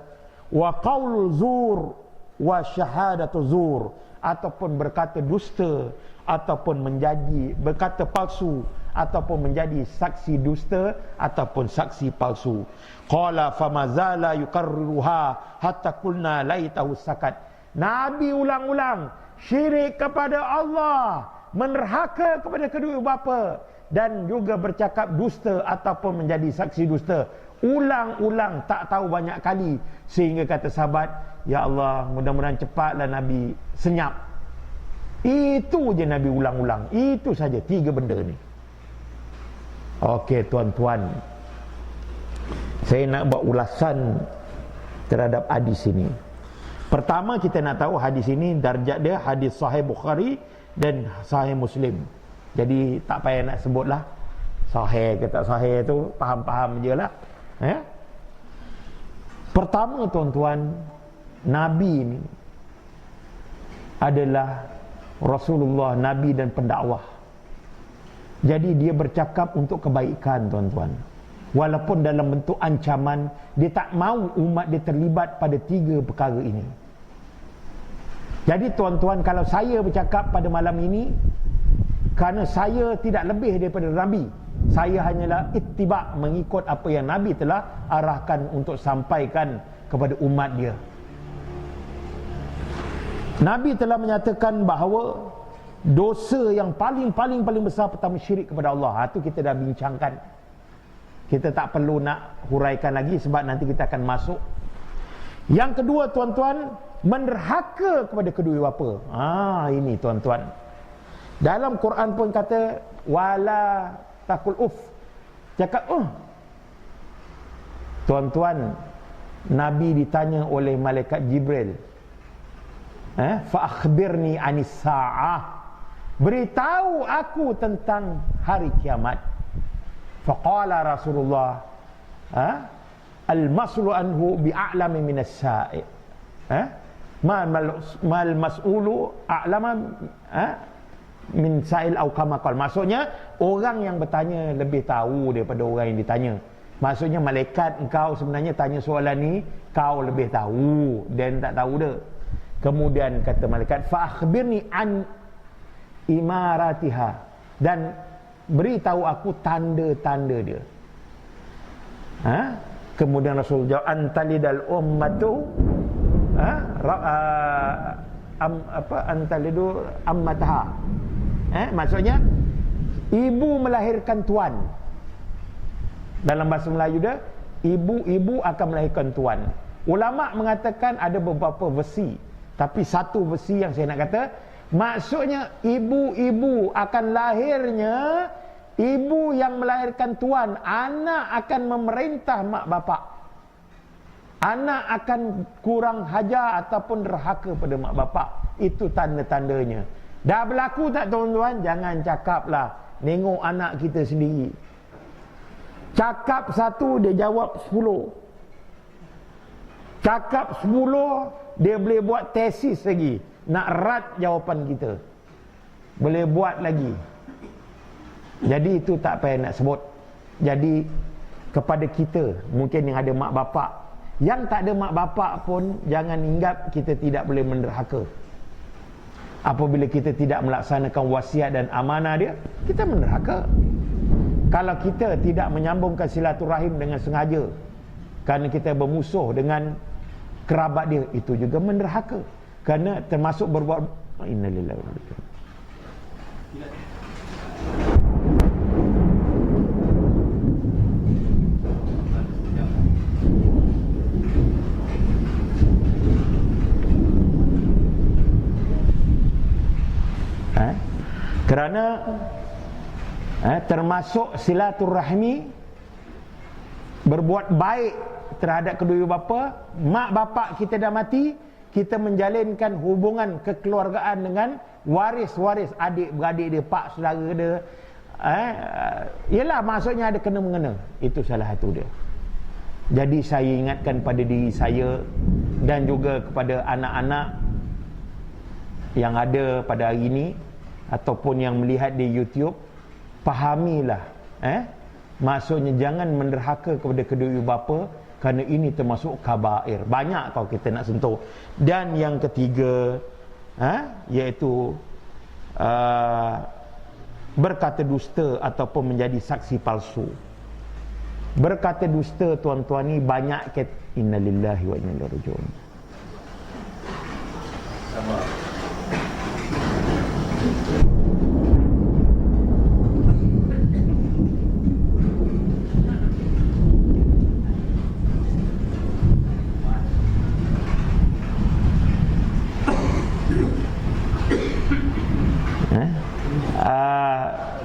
wa qaulul zur wa syahadatu zur, ataupun berkata dusta, ataupun menjadi berkata palsu, ataupun menjadi saksi dusta ataupun saksi palsu. Qala famazala yukarriruha hatta qulna laitahu sakat. Nabi ulang-ulang syirik kepada Allah, menerhaka kepada kedua bapa, dan juga bercakap dusta ataupun menjadi saksi dusta. Ulang-ulang, tak tahu banyak kali, sehingga kata sahabat, ya Allah, mudah-mudahan cepatlah Nabi senyap. Itu je Nabi ulang-ulang. Itu saja 3 benda ni. Okey tuan-tuan, saya nak buat ulasan terhadap hadis ini. Pertama, kita nak tahu hadis ini darjat dia hadis sahih Bukhari dan sahih Muslim. Jadi tak payah nak sebutlah sahih ke tak sahih tu, faham-faham je lah. Pertama tuan-tuan, Nabi ini adalah Rasulullah, Nabi dan pendakwah. Jadi dia bercakap untuk kebaikan tuan-tuan. Walaupun dalam bentuk ancaman, dia tak mahu umat dia terlibat pada 3 perkara ini. Jadi tuan-tuan, kalau saya bercakap pada malam ini, kerana saya tidak lebih daripada Nabi, saya hanyalah ittiba', mengikut apa yang Nabi telah arahkan untuk sampaikan kepada umat dia. Nabi telah menyatakan bahawa dosa yang paling besar pertama syirik kepada Allah. Itu kita dah bincangkan. Kita tak perlu nak huraikan lagi sebab nanti kita akan masuk. Yang kedua tuan-tuan, menderhaka kepada kedua bapa. Ini tuan-tuan, dalam Quran pun kata wala takul uf, cakap tuan-tuan, Nabi ditanya oleh malaikat Jibril, fa akhbirni anis sa'ah, beritahu aku tentang hari kiamat. Faqala Rasulullah, al-mas'ulu anhu bi'a'lami minas sa'i, mal mas'ulu a'lama min sa'il au kama qal. Maksudnya orang yang bertanya lebih tahu daripada orang yang ditanya. Maksudnya malaikat, engkau sebenarnya tanya soalan ni, kau lebih tahu, dan tak tahu dah. Kemudian kata malaikat, fa akhbirni an imaratiha, dan beritahu aku tanda-tanda dia. Kemudian Rasul jawab, antalidal ummatu antalidu ammataha. Maksudnya ibu melahirkan tuan. Dalam bahasa Melayu dia, ibu akan melahirkan tuan. Ulama mengatakan ada beberapa versi, tapi satu versi yang saya nak kata, maksudnya ibu akan lahirnya, ibu yang melahirkan tuan, anak akan memerintah mak bapak. Anak akan kurang hajar ataupun derhaka pada mak bapak. Itu tanda-tandanya. Dah berlaku tak tuan-tuan? Jangan cakaplah nengok anak kita sendiri. Cakap satu, dia jawab 10. Cakap 10, dia boleh buat tesis lagi, nak rat jawapan kita. Boleh buat lagi. Jadi itu tak payah nak sebut. Jadi kepada kita, mungkin yang ada mak bapak, yang tak ada mak bapak pun, jangan ingat kita tidak boleh menderhaka. Apabila kita tidak melaksanakan wasiat dan amanah dia, kita menderhaka. Kalau kita tidak menyambungkan silaturahim dengan sengaja, kerana kita bermusuh dengan kerabat dia, itu juga menderhaka. Kerana termasuk berbuat innalillahi wa inna ilaihi raji'un. Kerana termasuk silaturahmi, berbuat baik terhadap kedua bapa. Mak bapak kita dah mati, kita menjalinkan hubungan kekeluargaan dengan waris-waris adik-beradik dia, pak saudara dia. Ialah maksudnya ada kena-mengena. Itu salah satu dia. Jadi saya ingatkan pada diri saya dan juga kepada anak-anak yang ada pada hari ini ataupun yang melihat di YouTube, fahamilah, maksudnya jangan menderhaka kepada kedua ibu bapa, kerana ini termasuk kabair. Banyak kalau kita nak sentuh. Dan yang ketiga, iaitu berkata dusta ataupun menjadi saksi palsu. Berkata dusta, tuan-tuan, ni banyak innalillahi wa inna ilaihi raji'un.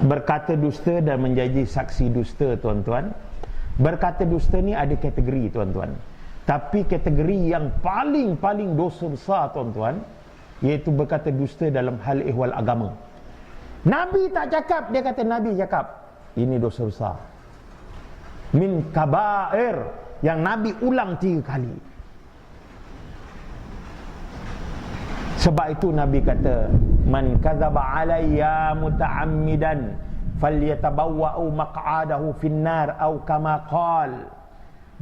Berkata dusta dan menjadi saksi dusta, tuan-tuan. Berkata dusta ni ada kategori, tuan-tuan. Tapi kategori yang paling dosa besar, tuan-tuan, iaitu berkata dusta dalam hal ihwal agama. Nabi tak cakap, dia kata Nabi cakap. Ini dosa besar. Min kabair, yang Nabi ulang 3 kali. Sebab itu Nabi kata, man kadzaba alayya muta'ammidan falyatabawwa'u maq'adahu finnar au kama qal.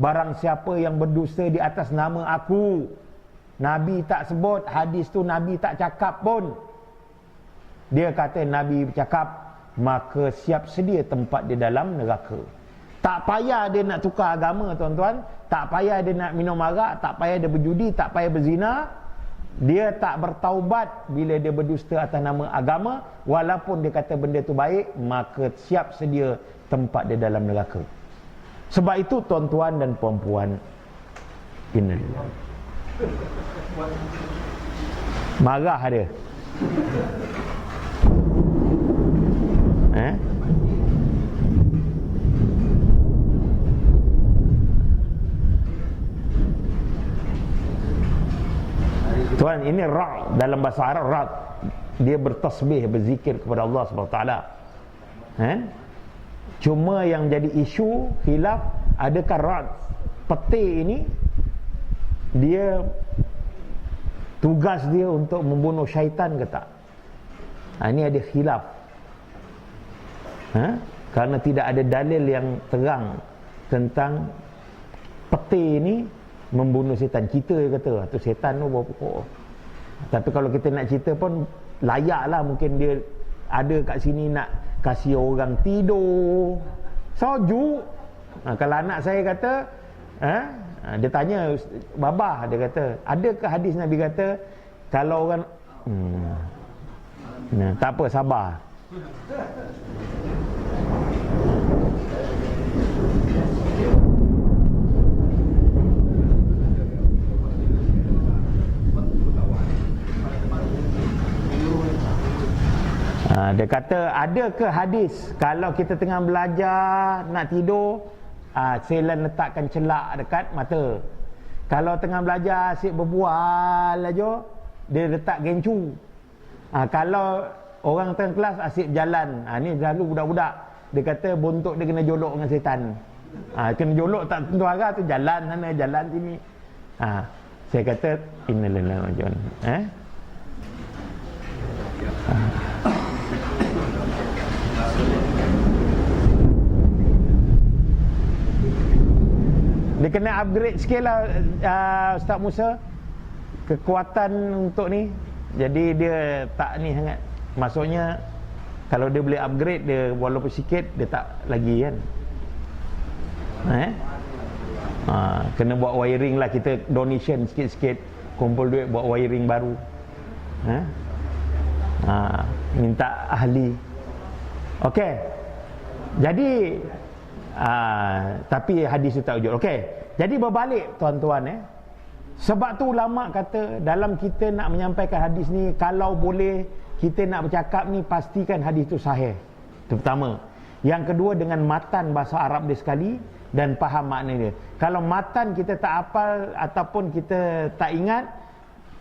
Barang siapa yang berdusta di atas nama aku, Nabi tak sebut, hadis tu Nabi tak cakap pun, dia kata Nabi bercakap, maka siap sedia tempat di dalam neraka. Tak payah dia nak tukar agama, tuan-tuan. Tak payah dia nak minum arak, tak payah dia berjudi, tak payah berzina. Dia tak bertaubat bila dia berdusta atas nama agama, walaupun dia kata benda tu baik, maka siap sedia tempat di dalam neraka. Sebab itu, tuan-tuan dan puan-puan, innalillah. Marah dia. Tuan, ini ra' dalam bahasa Arab, ra', dia bertasbih, berzikir kepada Allah SWT. Cuma yang jadi isu khilaf, adakah ra' peti ini dia tugas dia untuk membunuh syaitan ke tak? Ini ada khilaf. Kerana tidak ada dalil yang terang tentang peti ini membunuh setan. Kita kata tu setan tu bawa pokok. Tapi kalau kita nak cerita pun layaklah, mungkin dia ada kat sini nak kasih orang tidur, sojuk. Kalau anak saya kata, dia tanya babah, dia kata, adakah hadis Nabi kata kalau orang tak apa, sabar. Dia kata, adakah hadis kalau kita tengah belajar nak tidur, selan letakkan celak dekat mata. Kalau tengah belajar asyik berbual aja, dia letak gencu. Kalau orang tengah kelas asyik berjalan, ni selalu budak-budak, dia kata bontok dia kena jolok dengan setan. Kena jolok tak tentu arah tu, jalan sana jalan sini. Saya kata innalillahi wa inna ilaihi dia kena upgrade sikit lah, Ustaz Musa, kekuatan untuk ni. Jadi dia tak ni sangat. Maksudnya kalau dia boleh upgrade, dia walaupun sikit, dia tak lagi kan. Kena buat wiring lah, kita donation sikit-sikit, kumpul duit buat wiring baru. Minta ahli. Okey. Jadi tapi hadis itu tak wujud. Okey. Jadi berbalik tuan-tuan, sebab tu ulama kata dalam kita nak menyampaikan hadis ni, kalau boleh kita nak bercakap ni, pastikan hadis tu sahih. Itu pertama. Yang kedua, dengan matan bahasa Arab dia sekali dan faham makna dia. Kalau matan kita tak hafal ataupun kita tak ingat,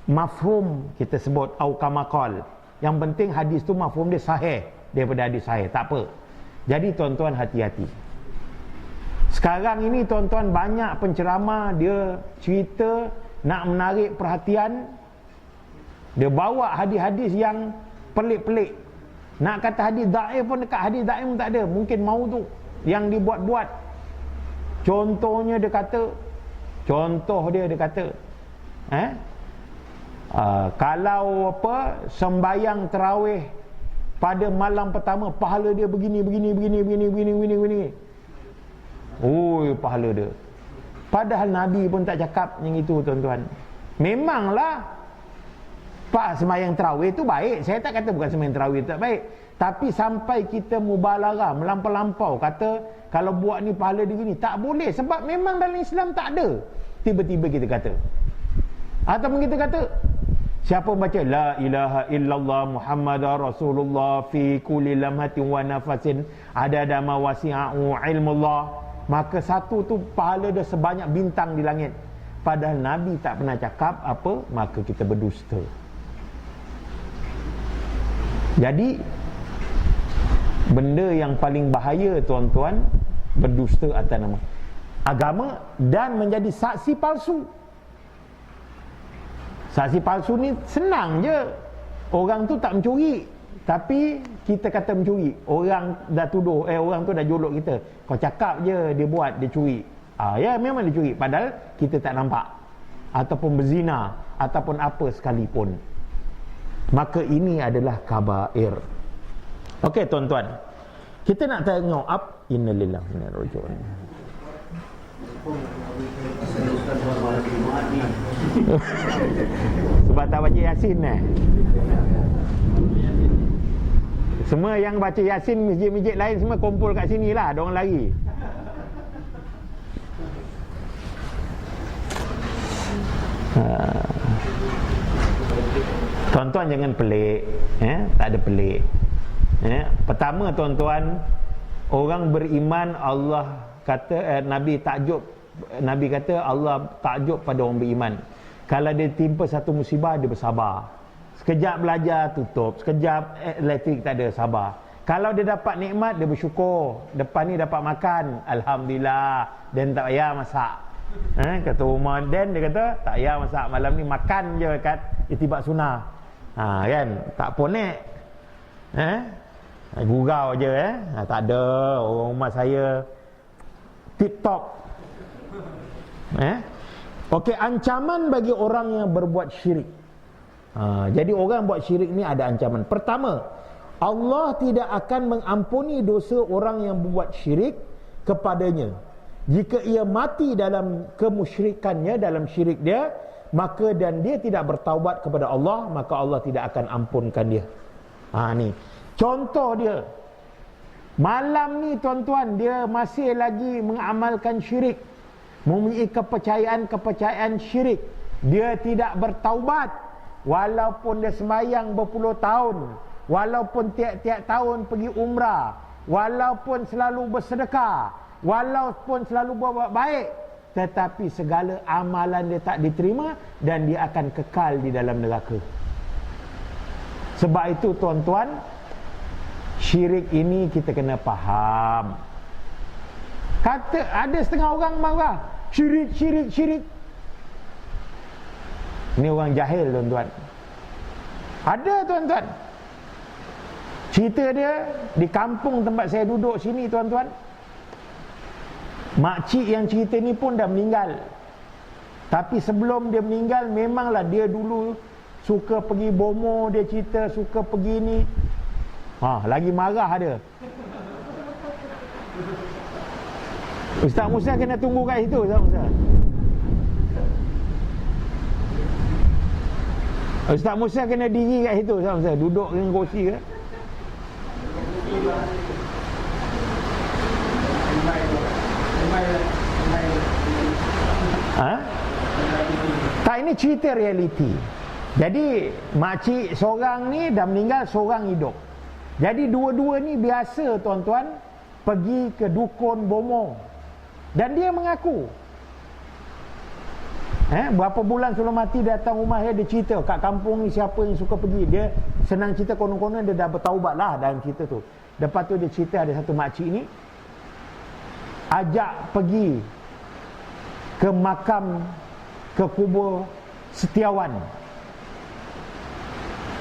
mafhum kita sebut au kama qal. Yang penting hadis tu mafhum dia sahih daripada hadis sahih, tak apa. Jadi tuan-tuan hati-hati. Sekarang ini tuan-tuan banyak penceramah, dia cerita nak menarik perhatian, dia bawa hadis-hadis yang pelik-pelik. Nak kata hadis dhaif pun, dekat hadis dhaif pun tak ada, mungkin maudhu yang dibuat-buat. Contohnya dia kata, kalau sembayang tarawih pada malam pertama, pahala dia begini. Pahala dia. Padahal Nabi pun tak cakap yang itu tuan-tuan. Memanglah Pak, sembahyang tarawih tu baik. Saya tak kata bukan sembahyang tarawih tak baik. Tapi sampai kita mubalarah, melampau-lampau, kata kalau buat ni pahala dia gini, tak boleh. Sebab memang dalam Islam tak ada. Tiba-tiba kita kata. Ataupun kita kata, siapa baca la ilaha illallah Muhammadar Rasulullah fi kulli lamhatin wa nafasin adada ma wasi'u ilmullah, maka satu tu pahala dia sebanyak bintang di langit. Padahal Nabi tak pernah cakap apa, maka kita berdusta. Jadi benda yang paling bahaya tuan-tuan, berdusta atas nama agama dan menjadi saksi palsu. Saksi palsu ni senang je. Orang tu tak mencuri, tapi kita kata mencuri. Orang dah tuduh, orang tu dah jolok kita. Kau cakap je dia buat, dia curi. Ya memang dia curi, padahal kita tak nampak. Ataupun berzina, ataupun apa sekalipun. Maka ini adalah kabair. Okey tuan-tuan, kita nak tengok innalillahi wa inna ilaihi raji'un. Sebab tak baca Yasin semua yang baca Yasin masjid-masjid lain semua kumpul kat sini lah, diorang lari. Tuan-tuan jangan pelik, tak ada pelik. Pertama tuan-tuan, orang beriman Allah kata, Nabi kata Allah takjub pada orang beriman. Kalau dia timpa satu musibah, dia bersabar. Sekejap belajar, tutup. Sekejap elektrik tak ada, sabar. Kalau dia dapat nikmat, dia bersyukur. Depan ni dapat makan, alhamdulillah. Dan tak payah masak. Kata rumah Dan, dia kata tak payah masak, malam ni makan je kat Itibak Sunnah. Kan, tak ponek. Gurau je. Tak ada, orang rumah saya tip top. Okey, ancaman bagi orang yang berbuat syirik. Jadi orang buat syirik ni ada ancaman. Pertama, Allah tidak akan mengampuni dosa orang yang berbuat syirik kepadanya. Jika ia mati dalam kemusyrikannya, dalam syirik dia, maka dan dia tidak bertaubat kepada Allah, maka Allah tidak akan ampunkan dia. Ni contoh dia. Malam ni tuan-tuan, dia masih lagi mengamalkan syirik, mempunyai kepercayaan syirik. Dia tidak bertaubat, walaupun dia sembahyang berpuluh tahun, walaupun tiap-tiap tahun pergi umrah, walaupun selalu bersedekah, walaupun selalu berbuat baik, tetapi segala amalan dia tak diterima dan dia akan kekal di dalam neraka. Sebab itu tuan-tuan, syirik ini kita kena faham. Kata ada setengah orang marah, syirik. Ini orang jahil tuan-tuan. Ada tuan-tuan. Cerita dia di kampung tempat saya duduk sini tuan-tuan. Makcik yang cerita ni pun dah meninggal. Tapi sebelum dia meninggal, memanglah dia dulu suka pergi bomo, dia cerita suka pergi ni. Lagi marah dia. Ustaz Musa kena tunggu kat situ, Ustaz Musa. Ustaz Musa kena diri kat situ, Ustaz Musa. Duduk dengan kursi ke? Tak, ini cerita realiti. Jadi makcik seorang ni dah meninggal, seorang hidup. Jadi dua-dua ni biasa tuan-tuan pergi ke dukun bomo. Dan dia mengaku berapa bulan sebelum mati datang rumah dia cerita kat kampung ni siapa yang suka pergi. Dia senang cerita, konon-konon dia dah bertaubat lah dalam cerita tu. Lepas tu dia cerita ada satu makcik ni ajak pergi ke makam, ke kubur Setiawan.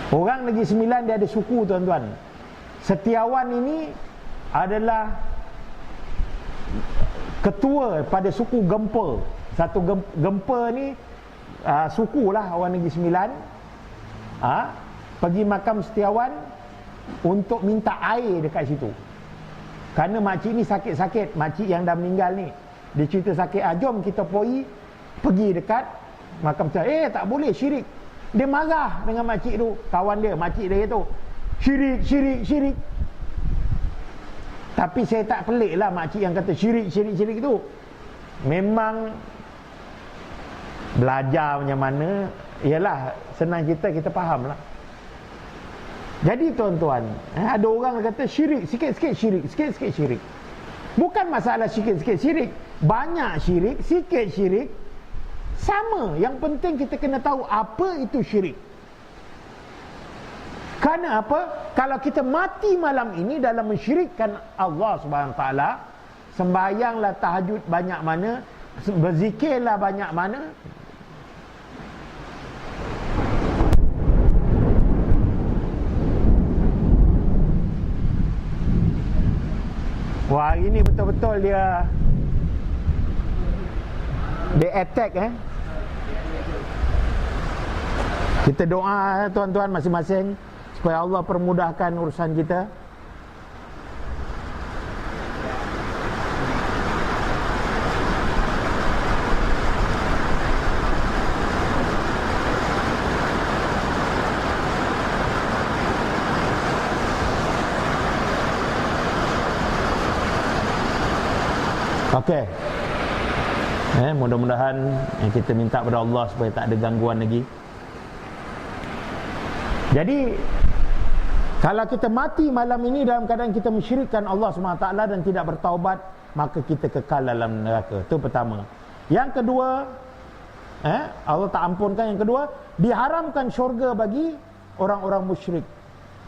Orang Negeri Sembilan dia ada suku tuan-tuan. Setiawan ini adalah ketua pada suku Gempa. Satu Gempa ni suku lah orang Negeri Sembilan. Pergi makam Setiawan untuk minta air dekat situ. Kerana makcik ni sakit-sakit, makcik yang dah meninggal ni. Dia cerita sakit, jom kita pergi dekat makam Setiawan. Tak boleh, syirik. Dia marah dengan makcik tu, kawan dia, makcik dia tu. Syirik. Tapi saya tak pelik lah makcik yang kata syirik tu. Memang belajar macam mana, ialah senang kita faham lah. Jadi tuan-tuan, ada orang kata syirik, sikit-sikit syirik. Bukan masalah sikit-sikit syirik. Banyak syirik, sikit syirik, sama. Yang penting kita kena tahu apa itu syirik. Kerana apa? Kalau kita mati malam ini dalam mensyirikkan Allah SWT, sembahyanglah tahajud banyak mana, berzikirlah banyak mana, wah, ini betul-betul dia attack. Kita doa tuan-tuan masing-masing supaya Allah permudahkan urusan kita. Okey. Mudah-mudahan kita minta kepada Allah supaya tak ada gangguan lagi. Jadi kalau kita mati malam ini dalam keadaan kita mensyirikkan Allah SWT dan tidak bertaubat, maka kita kekal dalam neraka. Itu pertama. Yang kedua, Allah tak ampunkan. Yang kedua, diharamkan syurga bagi orang-orang musyrik.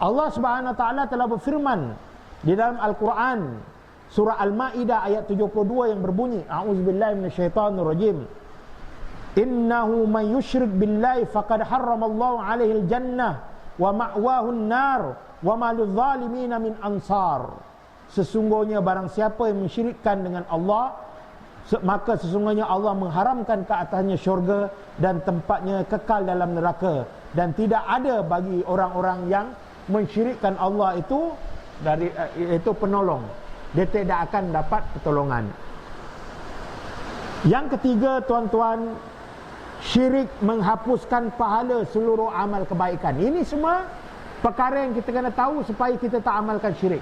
Allah SWT telah berfirman di dalam Al-Quran, surah Al-Ma'idah ayat 72 yang berbunyi, A'udzubillahi minasyaitanirrajim. Innahu man yusyrik billahi faqad harramallahu alaihi al-jannah wa ma'wahu an-nar wa ma lidh-dhalimin min ansar. Sesungguhnya barang siapa yang mensyirikkan dengan Allah, maka sesungguhnya Allah mengharamkan ke atasnya syurga dan tempatnya kekal dalam neraka, dan tidak ada bagi orang-orang yang mensyirikkan Allah itu itu penolong. Dia tidak akan dapat pertolongan. Yang ketiga, tuan-tuan, syirik menghapuskan pahala seluruh amal kebaikan. Ini semua perkara yang kita kena tahu supaya kita tak amalkan syirik.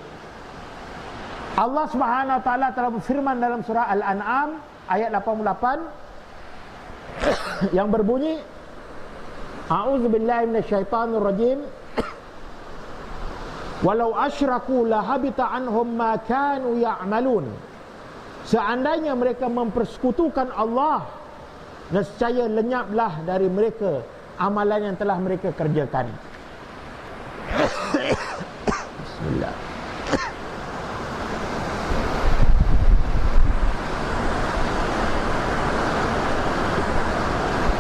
Allah Subhanahu wa taala telah berfirman dalam surah Al-An'am ayat 88 yang berbunyi, A'udzubillahi minasyaitonirrajim. Walau asyraku lahabita anhum ma kanu ya'malun. Seandainya mereka mempersekutukan Allah, nescaya lenyaplah dari mereka amalan yang telah mereka kerjakan. Bismillah.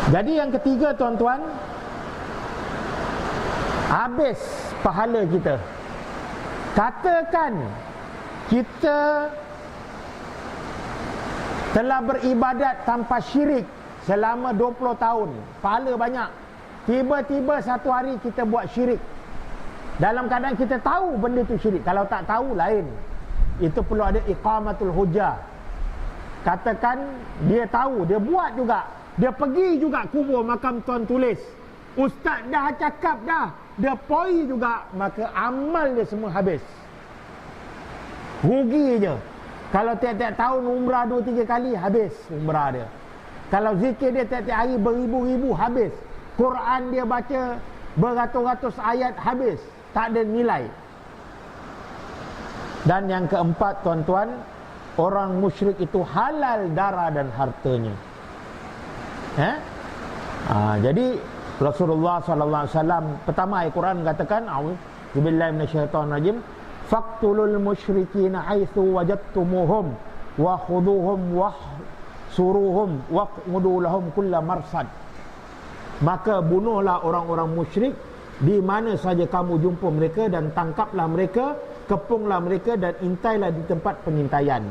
Jadi yang ketiga, tuan-tuan, habis pahala kita. Katakan kita telah beribadat tanpa syirik selama 20 tahun, pahala banyak. Tiba-tiba satu hari kita buat syirik, dalam keadaan kita tahu benda itu syirik. Kalau tak tahu lain, itu perlu ada iqamatul hujjah. Katakan dia tahu, dia buat juga, dia pergi juga kubur makam tuan tulis, ustaz dah cakap dah, dia poi juga, maka amal dia semua habis. Rugi je. Kalau tiap-tiap tahun umrah 2-3 kali, habis umrah dia. Kalau zikir dia tiap-tiap hari beribu-ribu, habis. Quran dia baca beratus-ratus ayat, habis. Tak ada nilai. Dan yang keempat, tuan-tuan, orang musyrik itu halal darah dan hartanya. Jadi Rasulullah SAW pertama ayat Quran katakan, a'udzubillahi minasyaitonirrajim, faqtulul musyrikin haitsu wajadtumuhum wa khuduhum wa suruhum wa qudu lahum kulla marsad. Maka bunuhlah orang-orang musyrik di mana saja kamu jumpa mereka, dan tangkaplah mereka, kepunglah mereka, dan intailah di tempat pengintaian.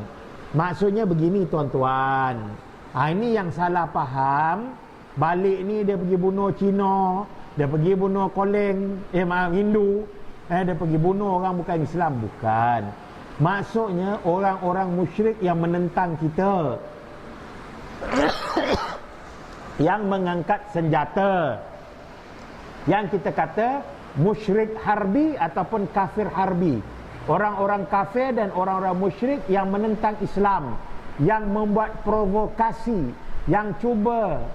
Maksudnya begini, tuan-tuan, ini yang salah faham. Balik ni dia pergi bunuh Cina, dia pergi bunuh Koleng, Hindu, dia pergi bunuh orang bukan Islam. Bukan. Maksudnya orang-orang musyrik yang menentang kita, yang mengangkat senjata, yang kita kata musyrik harbi ataupun kafir harbi. Orang-orang kafir dan orang-orang musyrik yang menentang Islam, yang membuat provokasi, yang cuba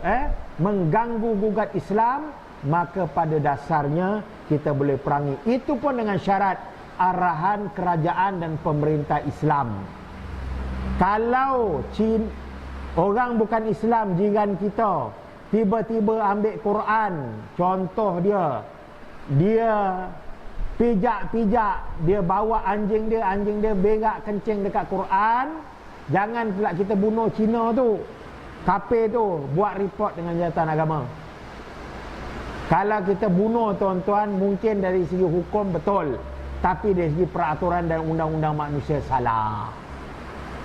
mengganggu gugat Islam, maka pada dasarnya kita boleh perangi. Itu pun dengan syarat arahan kerajaan dan pemerintah Islam. Kalau orang bukan Islam, jiran kita, tiba-tiba ambil Quran, contoh dia pijak-pijak, dia bawa anjing dia berak kencing dekat Quran, jangan pula kita bunuh Cina tu, kafir tu, buat report dengan jawatan agama. Kalau kita bunuh, tuan-tuan, mungkin dari segi hukum betul, tapi dari segi peraturan dan undang-undang manusia salah.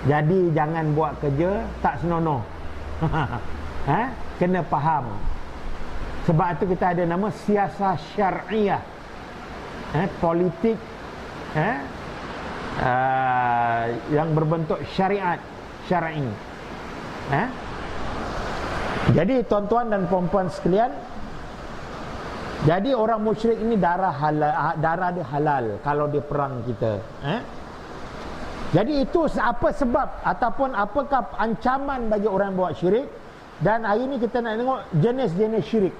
Jadi jangan buat kerja tak senonoh. Kena faham. Sebab itu kita ada nama siasah syariah, politik yang berbentuk syariat syar'i. Jadi tuan-tuan dan puan-puan sekalian, jadi orang musyrik ini darah dia halal kalau dia perang kita. Jadi itu apa sebab ataupun apakah ancaman bagi orang yang buat syirik. Dan hari ini kita nak tengok jenis-jenis syirik.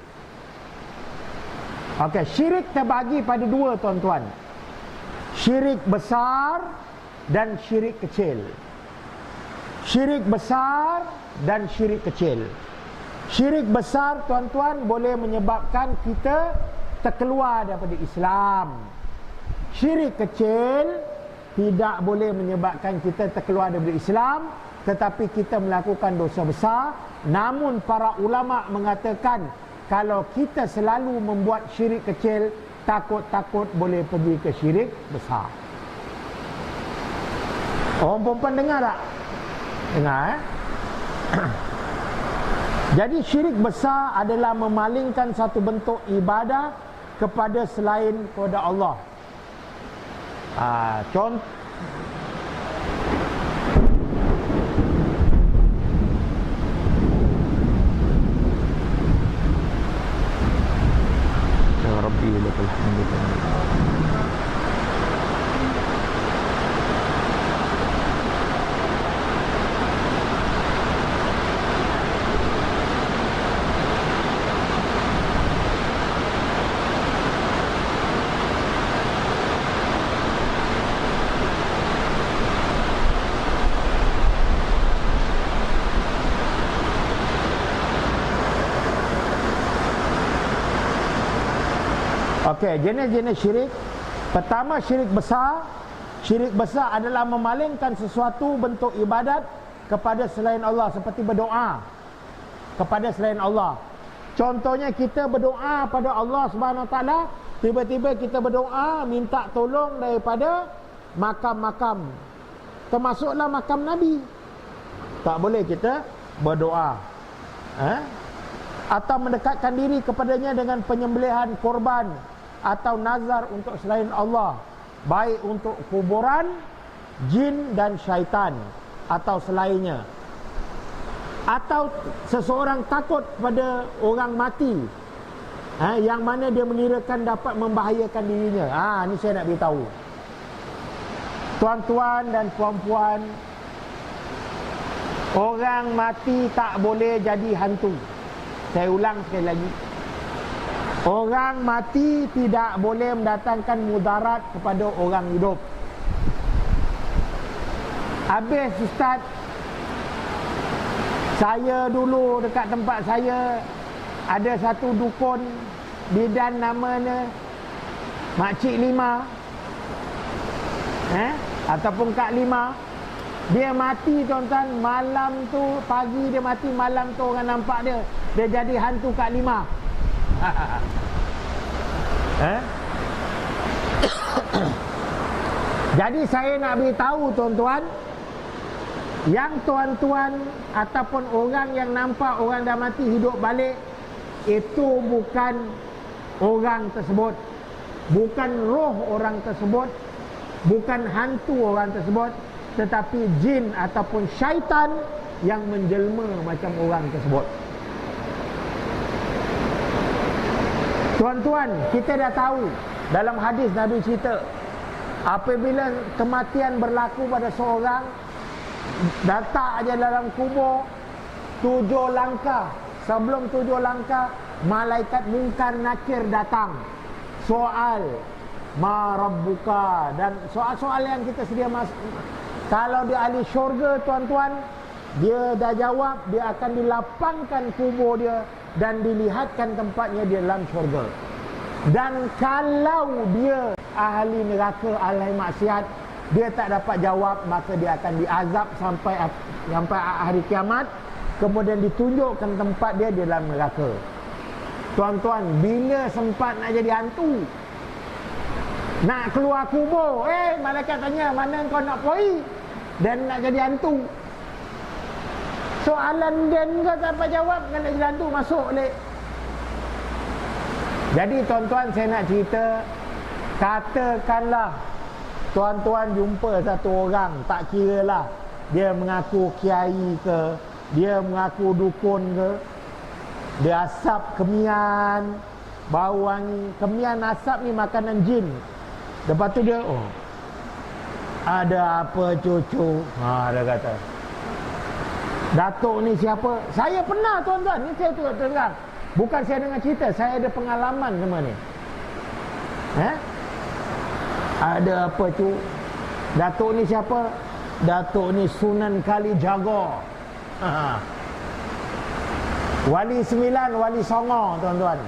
Okey, syirik terbagi pada dua, tuan-tuan. Syirik besar dan syirik kecil. Syirik besar dan syirik kecil. Syirik besar, tuan-tuan, boleh menyebabkan kita terkeluar daripada Islam. Syirik kecil tidak boleh menyebabkan kita terkeluar daripada Islam, tetapi kita melakukan dosa besar. Namun para ulama mengatakan, kalau kita selalu membuat syirik kecil, takut-takut boleh pergi ke syirik besar. Orang perempuan dengar tak? Dengar Jadi syirik besar adalah memalingkan satu bentuk ibadah kepada selain kepada Allah. Contoh Rabbi lakal hamdu. Okey, jenis-jenis syirik. Pertama, syirik besar. Syirik besar adalah memalingkan sesuatu bentuk ibadat kepada selain Allah, seperti berdoa kepada selain Allah. Contohnya, kita berdoa pada Allah Subhanahu Wa Taala, tiba-tiba kita berdoa minta tolong daripada makam-makam, termasuklah makam Nabi. Tak boleh kita berdoa. Atau mendekatkan diri kepadanya dengan penyembelihan korban atau nazar untuk selain Allah, baik untuk kuburan, jin dan syaitan atau selainnya. Atau seseorang takut pada orang mati, yang mana dia mengirakan dapat membahayakan dirinya. Ini saya nak beritahu tuan-tuan dan puan-puan, orang mati tak boleh jadi hantu. Saya ulang sekali lagi, orang mati tidak boleh mendatangkan mudarat kepada orang hidup. Habis Ustaz, saya dulu dekat tempat saya ada satu dukun bidan namanya Makcik Lima, ataupun Kak Lima. Dia mati tuan-tuan, malam tu, pagi dia mati, malam tu orang nampak dia jadi hantu Kak Lima. Jadi saya nak beritahu tuan-tuan, yang tuan-tuan ataupun orang yang nampak orang dah mati hidup balik, itu bukan orang tersebut, bukan roh orang tersebut, bukan hantu orang tersebut, tetapi jin ataupun syaitan yang menjelma macam orang tersebut. Tuan-tuan, kita dah tahu dalam hadis Nabi cerita, apabila kematian berlaku pada seorang, datang aja dalam kubur 7 langkah. Sebelum 7 langkah, malaikat mungkar nakir datang. Soal, ma rabbuka, dan soal-soal yang kita sedia kalau dia ahli syurga tuan-tuan, dia dah jawab, dia akan dilapangkan kubur dia dan dilihatkan tempatnya di dalam syurga. Dan kalau dia ahli neraka, ahli maksiat, dia tak dapat jawab, maka dia akan diazab sampai hari kiamat, kemudian ditunjukkan tempat dia di dalam neraka. Tuan-tuan, bila sempat nak jadi hantu, nak keluar kubur, malaikat tanya, mana kau nak pergi dan nak jadi hantu? Soalan dan kau tak dapat jawab, nak jadi hantu, masuk balik. Jadi tuan-tuan, saya nak cerita, katakanlah tuan-tuan jumpa satu orang, tak kira lah dia mengaku kiai ke, dia mengaku dukun ke, dia asap kemian, bau wangi. Kemian, asap ni makanan jin. Lepas tu dia, ada apa cucu? Dia kata, Datuk ni siapa? Saya pernah tuan-tuan, ni saya terang. Bukan saya dengar cerita, saya ada pengalaman sama ni. Ada apa tu? Datuk ni siapa? Datuk ni Sunan Kalijaga. Wali 9, Wali Songo tuan-tuan.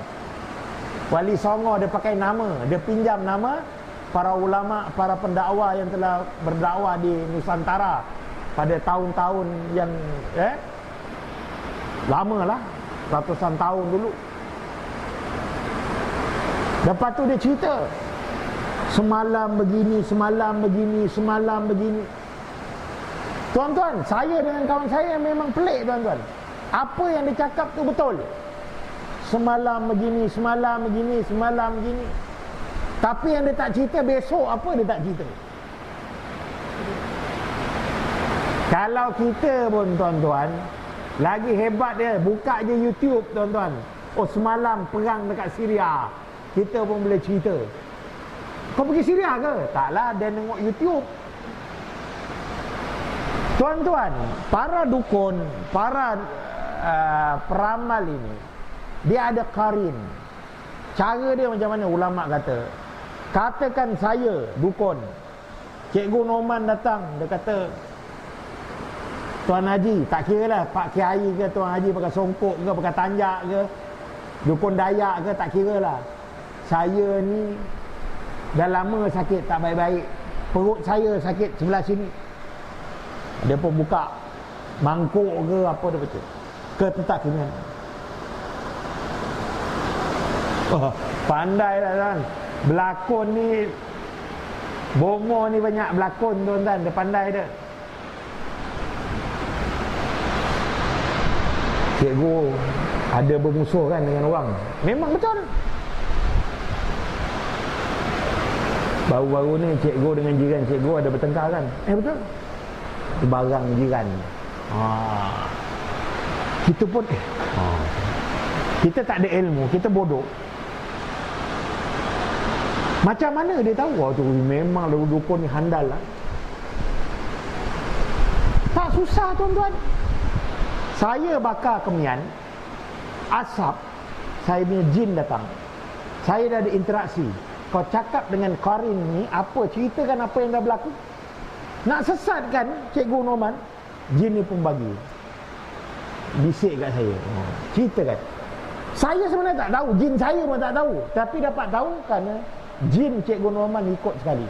Wali Songo dia pakai nama, dia pinjam nama para ulama, para pendakwa yang telah berdakwah di Nusantara pada tahun-tahun yang lama lah, ratusan tahun dulu. Lepas tu dia cerita, semalam begini, semalam begini, semalam begini. Tuan-tuan, saya dengan kawan saya memang pelik tuan-tuan. Apa yang dia cakap tu betul. semalam begini, semalam begini, semalam begini. Tapi yang dia tak cerita besok apa dia tak cerita. Kalau kita pun tuan-tuan, lagi hebat dia, buka je YouTube tuan-tuan. Oh semalam perang dekat Syria, kita pun boleh cerita. Kau pergi Syria ke? Taklah, dia tengok YouTube. Tuan-tuan, para dukun, para peramal ini, dia ada qarin. Cara dia macam mana ulama kata? Katakan saya dukun, Cikgu Norman datang, dia kata, Tuan Haji, tak kira lah Pak Kiai ke Tuan Haji pakai songkok ke, pakai tanjak ke, dukun Dayak ke, tak kira lah. Saya ni dah lama sakit tak baik-baik, perut saya sakit sebelah sini. Dia pun buka mangkuk ke apa dia baca, ketetakinan. Oh, pandai lah kan. Berlakon ni, Bomo ni banyak berlakon tuan-tuan, dia pandai dia. Cikgu ada bermusuh kan dengan orang, memang betul. Baru-baru ni cikgu dengan jiran cikgu ada bertengkar kan. Betul. Barang jiran. Kita pun kita tak ada ilmu, kita bodoh. Macam mana dia tahu? Tu memang dukun ni handal lah. Tak susah tuan-tuan. Saya bakar kemian, asap, saya punya jin datang. Saya dah ada interaksi. Kau cakap dengan qarin ni, apa, ceritakan apa yang dah berlaku. Nak sesatkan Cikgu Norman, jin ni pun bagi bisik kat saya, ceritakan. Saya sebenarnya tak tahu, jin saya pun tak tahu, tapi dapat tahu kerana jin Cikgu Norman ikut sekali.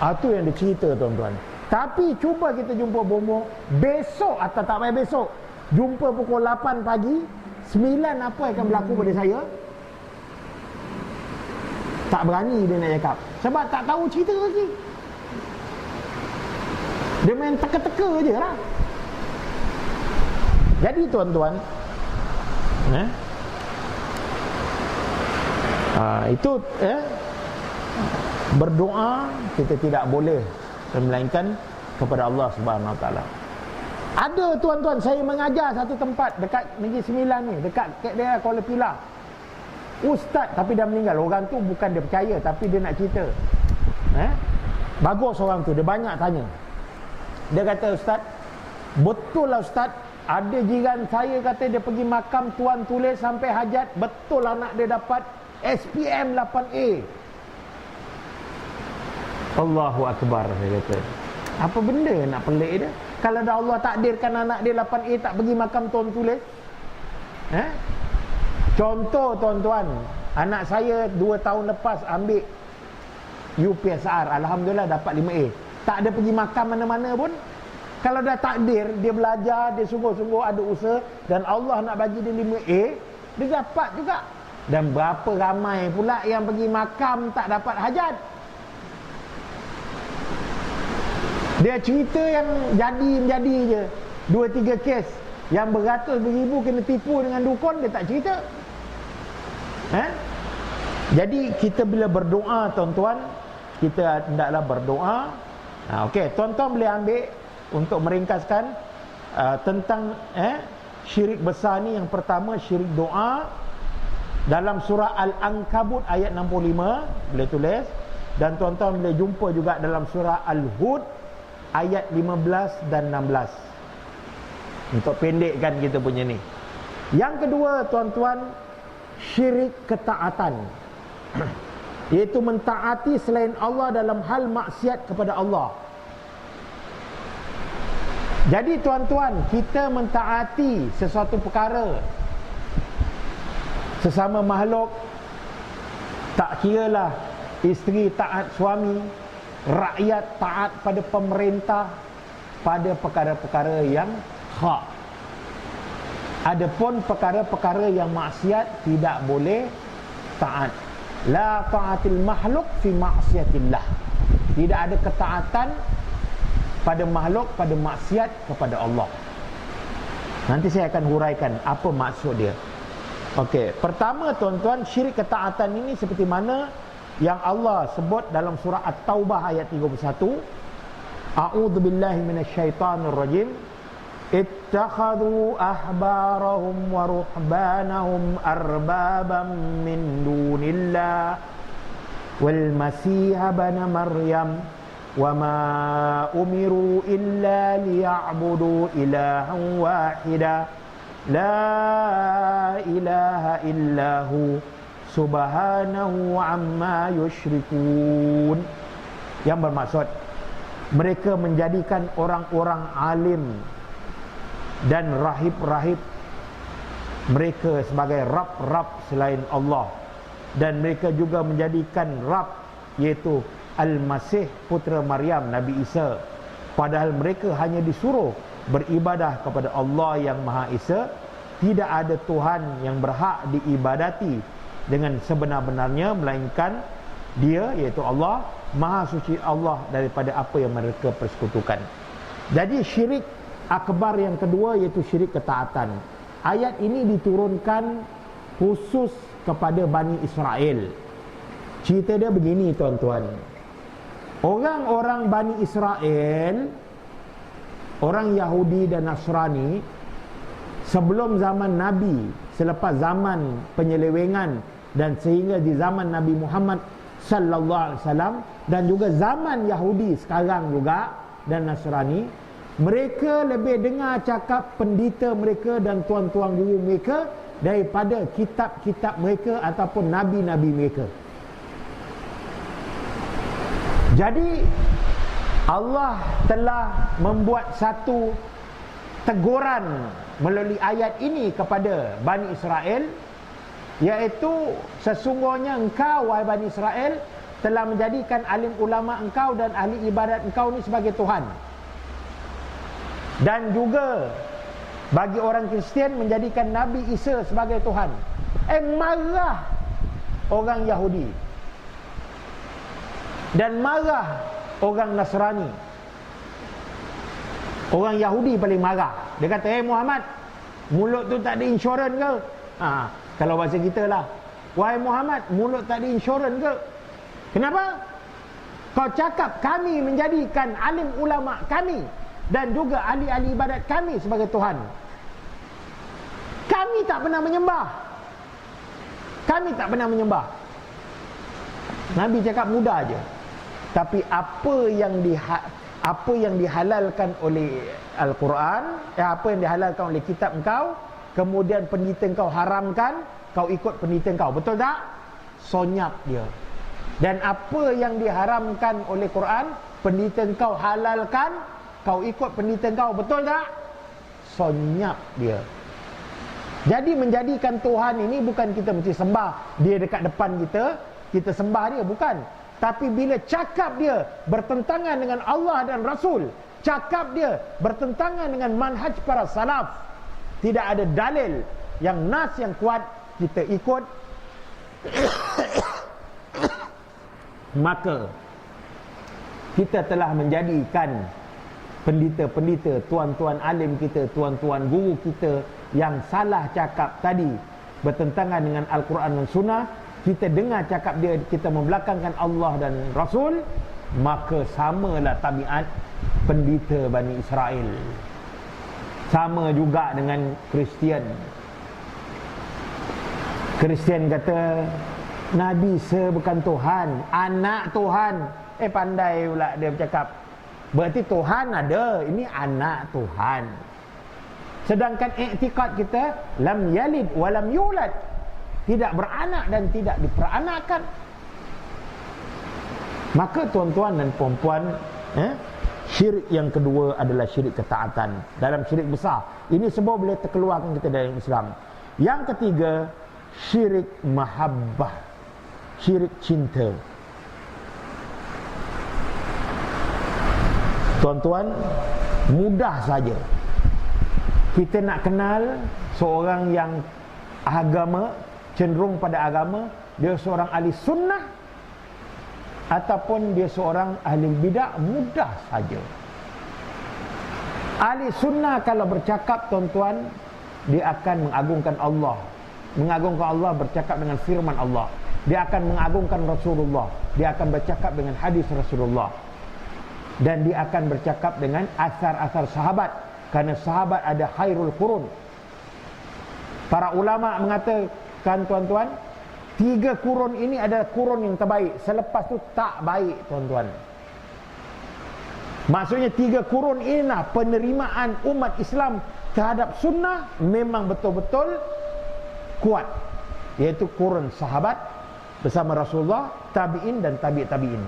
Itu yang dia cerita tuan-tuan. Tapi cuba kita jumpa Bomo besok atau tak payah besok, jumpa pukul 8 pagi, 9 apa yang akan berlaku pada saya? Tak berani dia nak cakap, sebab tak tahu cerita lagi. Dia main teka-teka je lah. Jadi tuan-tuan, itu berdoa kita tidak boleh melainkan kepada Allah Subhanahu Wa Taala. Ada tuan-tuan, saya mengajar satu tempat dekat Negeri Sembilan ni, dekat daerah Kuala Pilah. Ustaz tapi dah meninggal. Orang tu bukan dia percaya, tapi dia nak cerita. Bagus orang tu, dia banyak tanya. Dia kata, Ustaz, betul lah Ustaz, ada jiran saya kata dia pergi makam tuan tulis sampai hajat, betul anak dia dapat SPM 8A. Allahu Akbar, saya kata. Apa benda nak pelik dia? Kalau dah Allah takdirkan anak dia 8A tak pergi makam tuan tulis. Contoh tuan-tuan, anak saya 2 tahun lepas ambil UPSR, Alhamdulillah dapat 5A. Tak ada pergi makam mana-mana pun. Kalau dah takdir, dia belajar, dia sungguh-sungguh ada usaha, dan Allah nak bagi dia 5A, dia dapat juga. Dan berapa ramai pula yang pergi makam tak dapat hajat. Dia cerita yang jadi-jadi je, 2-3 kes. Yang beratus beribu kena tipu dengan dukun, dia tak cerita. Jadi kita bila berdoa tuan-tuan, kita hendaklah berdoa. Okey, tuan-tuan boleh ambil untuk meringkaskan tentang syirik besar ni. Yang pertama, syirik doa. Dalam surah Al-Ankabut ayat 65 boleh tulis, dan tuan-tuan boleh jumpa juga dalam surah Al-Hud ayat 15 dan 16. Untuk pendekkan kita punya ni. Yang kedua tuan-tuan, syirik ketaatan. Iaitu mentaati selain Allah dalam hal maksiat kepada Allah. Jadi tuan-tuan, kita mentaati sesuatu perkara sesama makhluk, tak kiralah isteri taat suami, rakyat taat pada pemerintah, pada perkara-perkara yang hak. Adapun perkara-perkara yang maksiat tidak boleh taat. La ta'atil makhluk fi maksiatillah. Tidak ada ketaatan pada makhluk pada maksiat kepada Allah. Nanti saya akan huraikan apa maksud dia. Okey, pertama tuan-tuan, syirik ketaatan ini seperti mana yang Allah sebut dalam surah At-Taubah ayat 31. A'udzubillahi minasyaitonirrajim. Ittakhadhu ahbarahum wa ruhbanahum arbaban min dunillah wal masiha bana maryam wa ma umiru illa liya'budu ilahan wahida la ilaha illahu subhanahu amma yushrikun. Yang bermaksud mereka menjadikan orang-orang alim dan rahib-rahib mereka sebagai rab-rab selain Allah, dan mereka juga menjadikan rab iaitu Al-Masih putera Maryam, Nabi Isa, padahal mereka hanya disuruh beribadah kepada Allah yang Maha Esa. Tidak ada Tuhan yang berhak diibadati dengan sebenar-benarnya melainkan Dia, iaitu Allah. Maha suci Allah daripada apa yang mereka persekutukan. Jadi syirik akbar yang kedua iaitu syirik ketaatan. Ayat ini diturunkan khusus kepada Bani Israel. Cerita dia begini tuan-tuan. Orang-orang Bani Israel, orang Yahudi dan Nasrani, sebelum zaman Nabi, selepas zaman penyelewengan dan sehingga di zaman Nabi Muhammad sallallahu alaihi wasallam, dan juga zaman Yahudi sekarang juga dan Nasrani, mereka lebih dengar cakap pendeta mereka dan tuan-tuan guru mereka daripada kitab-kitab mereka ataupun nabi-nabi mereka. Jadi Allah telah membuat satu teguran melalui ayat ini kepada Bani Israel, iaitu sesungguhnya engkau wahai Bani Israel telah menjadikan alim ulama engkau dan ahli ibadat engkau ni sebagai Tuhan. Dan juga bagi orang Kristian menjadikan Nabi Isa sebagai Tuhan. Marah orang Yahudi dan marah orang Nasrani. Orang Yahudi paling marah. Dia kata, Muhammad, mulut tu tak ada insurans ke? Kalau bahasa kita lah, wahai Muhammad, mulut tak ada insurans ke? Kenapa? Kau cakap kami menjadikan alim ulama kami dan juga ahli-ahli ibadat kami sebagai Tuhan. Kami tak pernah menyembah. Kami tak pernah menyembah. Nabi cakap mudah aja. Tapi apa yang dihalalkan oleh Al-Quran, apa yang dihalalkan oleh kitab engkau, kemudian pendeta engkau haramkan, kau ikut pendeta engkau. Betul tak? Sonyap dia. Dan apa yang diharamkan oleh Quran, pendeta engkau halalkan, kau ikut pendeta engkau. Betul tak? Sonyap dia. Jadi menjadikan Tuhan ini bukan kita mesti sembah dia dekat depan kita, kita sembah dia, bukan. Tapi bila cakap dia bertentangan dengan Allah dan Rasul, cakap dia bertentangan dengan manhaj para salaf, tidak ada dalil yang nas yang kuat, kita ikut, maka kita telah menjadikan pendeta-pendeta, tuan-tuan alim kita, tuan-tuan guru kita yang salah cakap tadi bertentangan dengan Al-Quran dan Sunnah, kita dengar cakap dia, kita membelakangkan Allah dan Rasul, maka samalah tabiat pendeta Bani Israel. Sama juga dengan Kristian. Kristian kata Nabi Isa bukan Tuhan, anak Tuhan. Pandai pula dia bercakap. Berarti Tuhan ada, ini anak Tuhan. Sedangkan iktikad kita lam yalid wa lam yulad, tidak beranak dan tidak diperanakkan. Maka tuan-tuan dan puan-puan, syirik yang kedua adalah syirik ketaatan. Dalam syirik besar, ini semua boleh terkeluarkan kita dari Islam. Yang ketiga, syirik mahabbah, syirik cinta. Tuan-tuan, mudah saja kita nak kenal seorang yang agama, cenderung pada agama, dia seorang ahli sunnah ataupun dia seorang ahli bidah, mudah saja. Ahli sunnah kalau bercakap tuan-tuan, dia akan mengagungkan Allah, mengagungkan Allah bercakap dengan firman Allah. Dia akan mengagungkan Rasulullah. Dia akan bercakap dengan hadis Rasulullah. Dan dia akan bercakap dengan asar-asar sahabat. Kerana sahabat ada khairul qurun. Para ulama mengatakan, tuan-tuan, 3 kurun ini adalah kurun yang terbaik. Selepas tu tak baik, tuan-tuan. Maksudnya 3 kurun inilah penerimaan umat Islam terhadap sunnah memang betul-betul kuat. Iaitu kurun sahabat bersama Rasulullah, tabi'in dan tabi'in.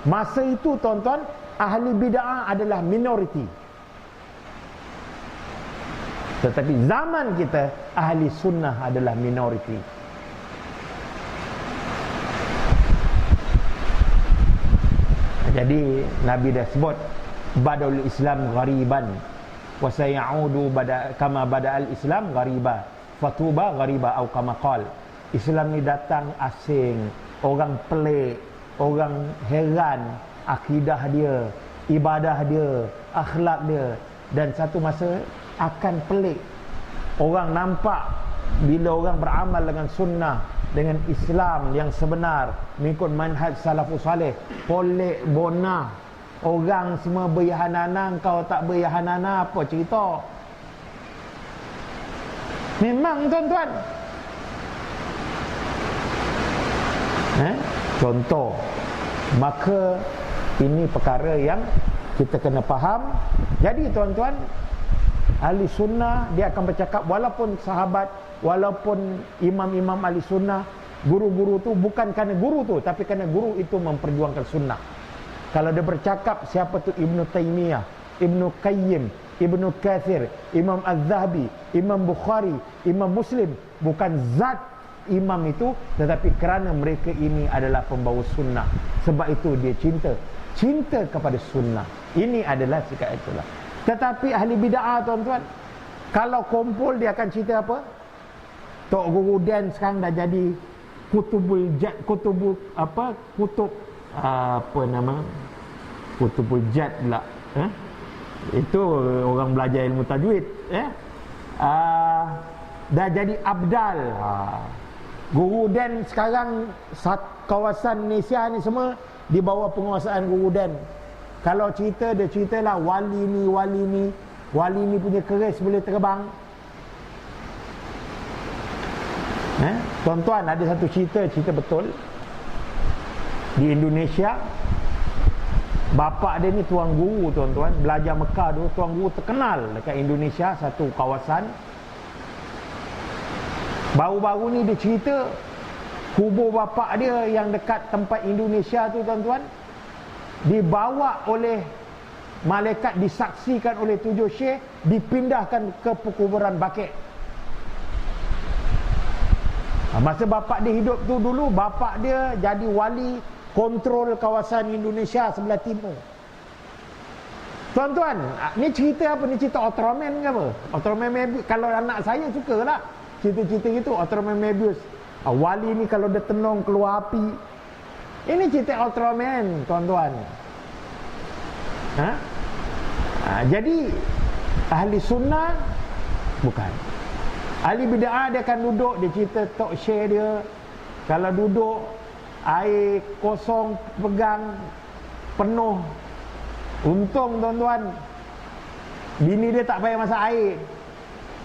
Masa itu, tuan-tuan, ahli bid'ah adalah minoriti. Tetapi zaman kita, ahli sunnah adalah minoriti. Jadi Nabi dah sebut badal Islam ghariban wa sayaudu kama badal Islam ghariba fatuba ghariba atau kama qal. Islam ni datang asing, orang pelik, orang heran akidah dia, ibadah dia, akhlak dia, dan satu masa akan pelik. Orang nampak bila orang beramal dengan sunnah, dengan Islam yang sebenar, mengikut manhaj salafus salih, polek bonah, orang semua beryahanana, kau tak beryahanana, apa cerita? Memang, tuan-tuan. Contoh, maka ini perkara yang kita kena faham. Jadi, tuan-tuan, ahli sunnah dia akan bercakap, walaupun sahabat, walaupun imam-imam ahli sunnah, guru-guru tu bukan kerana guru tu, tapi kerana guru itu memperjuangkan sunnah. Kalau dia bercakap, siapa tu Ibnu Taimiyah, Ibnu Qayyim, Ibnu Katsir, Imam Az-Zahabi, Imam Bukhari, Imam Muslim, bukan zat imam itu, tetapi kerana mereka ini adalah pembawa sunnah. Sebab itu dia cinta kepada sunnah. Ini adalah sikap itulah. Tetapi ahli bid'ah, tuan-tuan, kalau kumpul dia akan cerita apa? Tok Guru Dan sekarang dah jadi kutubul jad pula. Itu orang belajar ilmu tajwid. Dah jadi abdal. Guru Dan sekarang kawasan Malaysia ni semua di bawah penguasaan Guru Dan. Kalau cerita, dia ceritalah wali ni punya keris boleh terbang. Tuan-tuan, ada satu cerita betul. Di Indonesia, bapa dia ni tuan guru, tuan-tuan, belajar Mekah dulu, tuan guru terkenal dekat Indonesia, satu kawasan. Baru-baru ni dia cerita, kubur bapa dia yang dekat tempat Indonesia tu, tuan-tuan, dibawa oleh malaikat, disaksikan oleh 7 syekh, dipindahkan ke perkuburan Baqi'. Masa bapak dia hidup tu dulu, bapak dia jadi wali kontrol kawasan Indonesia sebelah timur. Tuan-tuan, ni cerita apa? Ni cerita Ultraman ke apa? Ultraman Mebius. Kalau anak saya sukalah cerita-cerita gitu, Ultraman Mebius. Wali ni kalau dia tenung keluar api. Ini cerita Ultraman, tuan-tuan. Jadi ahli sunnah bukan. Ahli bid'ah dia akan duduk, dia cerita talk share dia. Kalau duduk, air kosong pegang, penuh. Untung, tuan-tuan, bini dia tak payah masak air.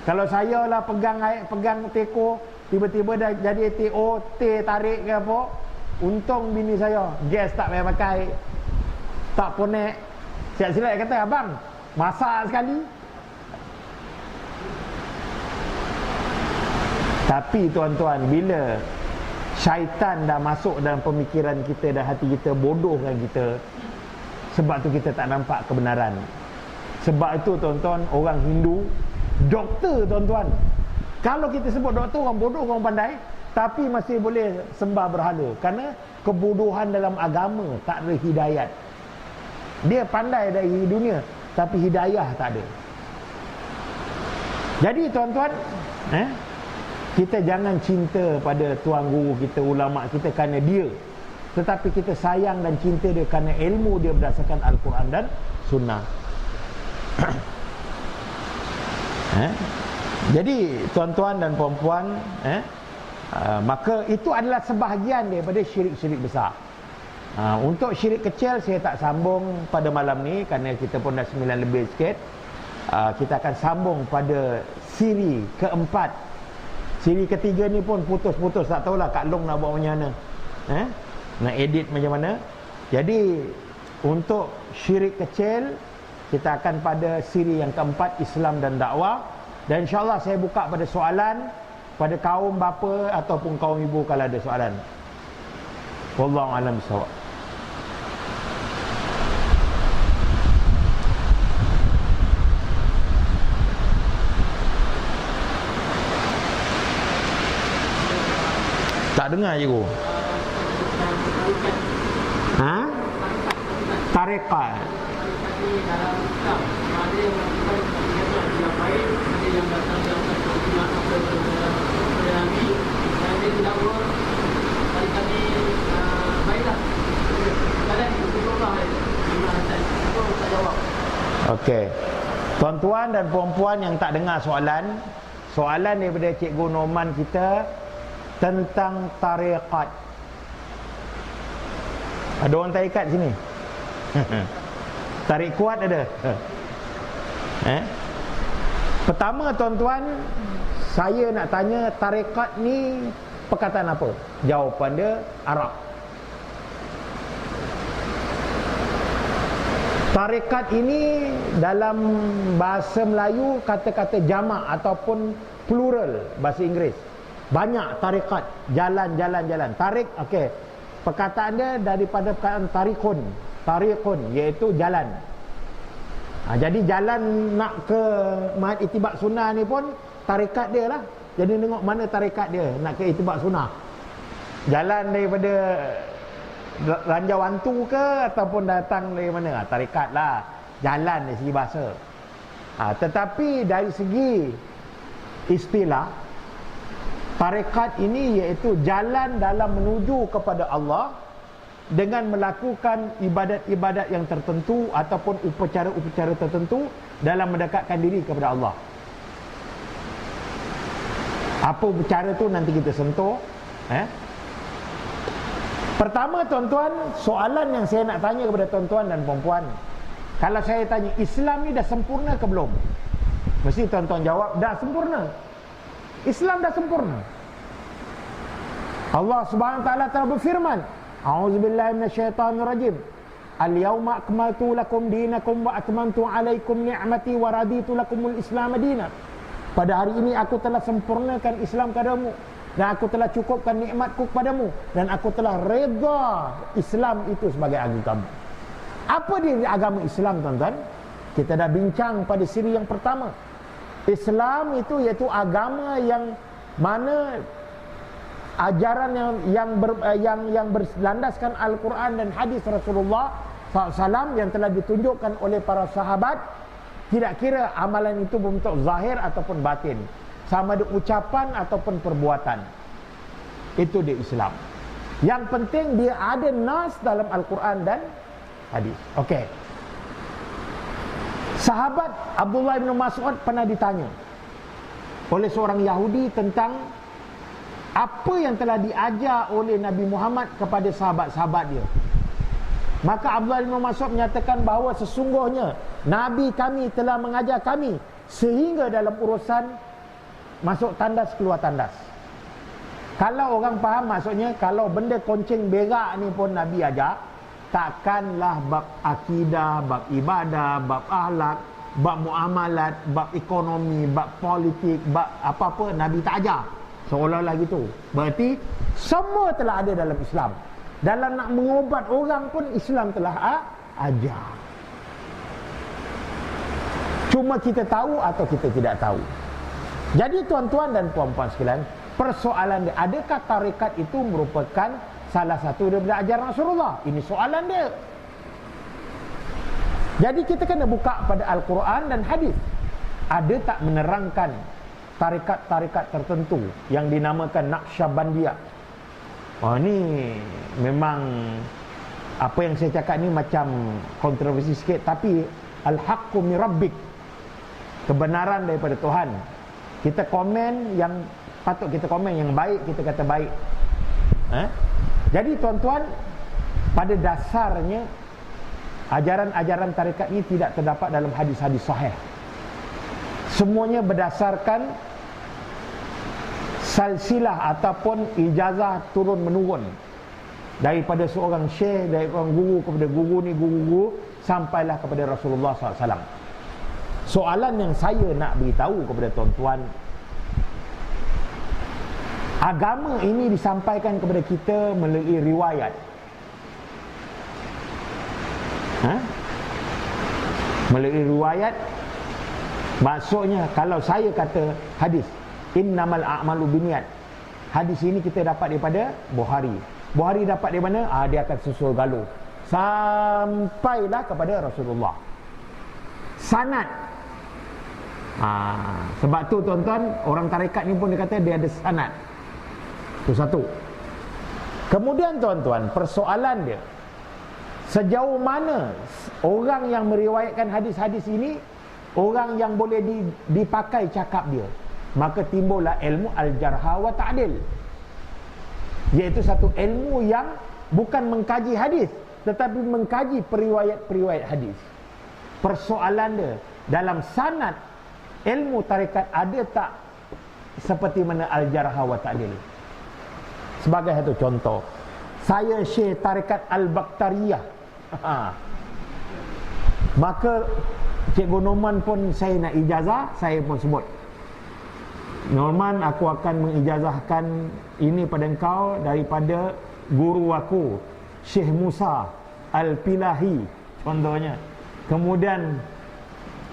Kalau saya lah pegang teko, tiba-tiba dah jadi TO, teh tarik ke apa, untung bini saya, gas tak payah pakai, tak ponek. Siap-siap kata, abang, masak sekali. Tapi tuan-tuan, bila syaitan dah masuk dalam pemikiran kita dan hati kita, bodohkan kita, sebab tu kita tak nampak kebenaran. Sebab itu, tuan-tuan, orang Hindu, doktor, tuan-tuan, kalau kita sebut doktor, orang bodoh, orang pandai, tapi masih boleh sembah berhala. Kerana kebodohan dalam agama, tak ada hidayat. Dia pandai dari dunia, tapi hidayah tak ada. Jadi, tuan-tuan, kita jangan cinta pada tuan guru kita, ulama kita kerana dia, tetapi kita sayang dan cinta dia kerana ilmu dia berdasarkan Al-Quran dan Sunnah. Jadi tuan-tuan dan puan-puan, Maka itu adalah sebahagian daripada syirik-syirik besar. Untuk syirik kecil saya tak sambung pada malam ni kerana kita pun dah 9 lebih sikit. Kita akan sambung pada siri keempat. Siri ketiga ni pun putus-putus, tak tahulah Kak Long nak buat macam mana, nak edit macam mana. Jadi untuk syirik kecil kita akan pada siri yang keempat, Islam dan dakwah. Dan insyaAllah saya buka pada soalan pada kaum bapa ataupun kaum ibu kalau ada soalan. Wallahu a'lam bissawab. Tak dengar cikgu. Tarekat. Okey. Tuan-tuan dan puan-puan yang tak dengar soalan daripada Cikgu Norman kita tentang tarekat. Ada orang tarekat sini? Tarik kuat ada? Pertama tuan-tuan, saya nak tanya tarekat ni perkataan apa? Jawapan dia Arab. Tarekat ini dalam bahasa Melayu kata-kata jamak ataupun plural bahasa Inggeris. Banyak tarekat, jalan. Tarik, okey. Perkataan dia daripada perkataan tarikun iaitu jalan. Jadi jalan nak ke Mahat Itibak Sunnah ni pun tarekat dia lah. Jadi tengok mana tarekat dia nak ke Itibak Sunnah. Jalan daripada Ranjau Wantu ke ataupun datang dari mana? Tarekat lah. Jalan dari segi bahasa. Tetapi dari segi istilah, tarekat ini iaitu jalan dalam menuju kepada Allah dengan melakukan ibadat-ibadat yang tertentu ataupun upacara-upacara tertentu dalam mendekatkan diri kepada Allah. Apa upacara tu nanti kita sentuh. Pertama tuan-tuan, soalan yang saya nak tanya kepada tuan-tuan dan puan-puan, kalau saya tanya Islam ni dah sempurna ke belum? Mesti tuan-tuan jawab dah sempurna. Islam dah sempurna. Allah Subhanahu wa taala telah berfirman, A'udzubillahi minasyaitonirrajim. Al-yawma akmaltu lakum dinakum wa atmamtu 'alaikum ni'mati wa raditu lakumul Islam dinan. Pada hari ini aku telah sempurnakan Islam kepadamu dan aku telah cukupkan nikmatku kepadamu dan aku telah redha Islam itu sebagai agama kamu. Apa dia agama Islam tuan-tuan? Kita dah bincang pada siri yang pertama. Islam itu iaitu agama yang mana ajaran yang berlandaskan Al-Quran dan hadis Rasulullah SAW yang telah ditunjukkan oleh para sahabat. Tidak kira amalan itu berbentuk zahir ataupun batin, sama ada ucapan ataupun perbuatan. Itu dia Islam. Yang penting dia ada nas dalam Al-Quran dan hadis. Okey. Sahabat Abdullah bin Mas'ud pernah ditanya oleh seorang Yahudi tentang apa yang telah diajar oleh Nabi Muhammad kepada sahabat-sahabat dia. Maka Abdullah bin Mas'ud menyatakan bahawa sesungguhnya Nabi kami telah mengajar kami sehingga dalam urusan masuk tandas keluar tandas. Kalau orang faham maksudnya, kalau benda koncing berak ni pun Nabi ajar, takkanlah bab akidah, bab ibadah, bab akhlak, bab muamalat, bab ekonomi, bab politik, bab apa-apa Nabi tak ajar. Seolah-olah gitu. Berarti semua telah ada dalam Islam. Dalam nak mengobat orang pun Islam telah ajar. Cuma kita tahu atau kita tidak tahu. Jadi tuan-tuan dan puan-puan sekalian, persoalan dia, adakah tarekat itu merupakan salah satu daripada ajaran Rasulullah? Ini soalan dia. Jadi kita kena buka pada Al-Quran dan hadis. Ada tak menerangkan tarekat-tarekat tertentu yang dinamakan Naqsyabandiyah? Ni memang apa yang saya cakap ni macam kontroversi sikit, tapi al-haqqu min rabbik, kebenaran daripada Tuhan. Kita komen yang patut kita komen, yang baik kita kata baik. Jadi tuan-tuan, pada dasarnya ajaran-ajaran tarekat ini tidak terdapat dalam hadis-hadis sahih. Semuanya berdasarkan silsilah ataupun ijazah turun menurun, daripada seorang syekh, dari orang guru kepada guru ni guru, sampailah kepada Rasulullah SAW. Soalan yang saya nak beritahu kepada tuan-tuan, agama ini disampaikan kepada kita melalui riwayat. Melalui riwayat, maksudnya kalau saya kata hadis innamal a'malu binniyat, hadis ini kita dapat daripada Bukhari. Bukhari dapat dari mana? Dia akan susul galuh sampailah kepada Rasulullah. Sanad. Sebab tu tuan-tuan, orang tarekat ni pun dia kata dia ada sanad. Itu satu. Kemudian tuan-tuan, persoalan dia, sejauh mana orang yang meriwayatkan hadis-hadis ini, orang yang boleh dipakai cakap dia, maka timbullah ilmu al-jarha wa ta'dil, iaitu satu ilmu yang bukan mengkaji hadis, tetapi mengkaji periwayat-periwayat hadis. Persoalan dia, dalam sanad ilmu tarekat ada tak seperti mana al-jarha wa ta'dil? Sebagai satu contoh, saya syekh tarekat Al-Baktariyah, maka Cikgu Norman pun saya nak ijazah, saya pun sebut, Norman, aku akan mengijazahkan ini pada engkau daripada guru aku Syekh Musa Al-Pilahi contohnya. Kemudian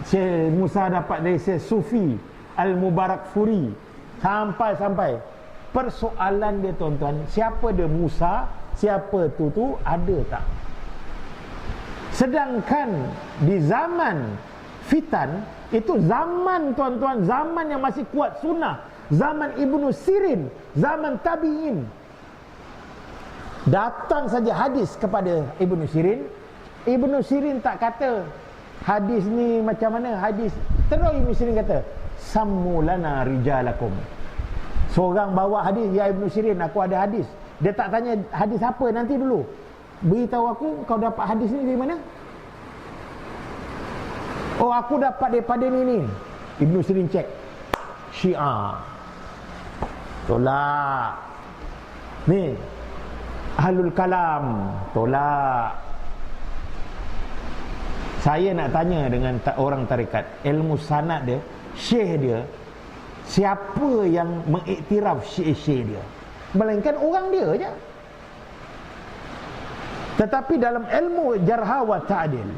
Syekh Musa dapat dari Syekh Sufi Al-Mubarakfuri, sampai persoalan dia tuan-tuan, siapa dia Musa, siapa tu ada tak? Sedangkan di zaman fitan, itu zaman tuan-tuan, zaman yang masih kuat sunnah, zaman Ibnu Sirin, zaman tabi'in. Datang saja hadis kepada Ibnu Sirin, Ibnu Sirin tak kata hadis ni macam mana hadis, terus Ibnu Sirin kata sammulana rijalakum. Seorang bawa hadis, ya Ibnu Sirin, aku ada hadis. Dia tak tanya hadis apa, nanti dulu beritahu aku kau dapat hadis ni dari mana. Oh, aku dapat daripada ni. Ibnu Sirin cek, Syiah, tolak. Ni Ahlul Kalam, tolak. Saya nak tanya dengan orang tarekat, ilmu sanad dia, syekh dia, siapa yang mengiktiraf syekh dia? Melainkan orang dia je. Tetapi dalam ilmu jarha wa ta'dil,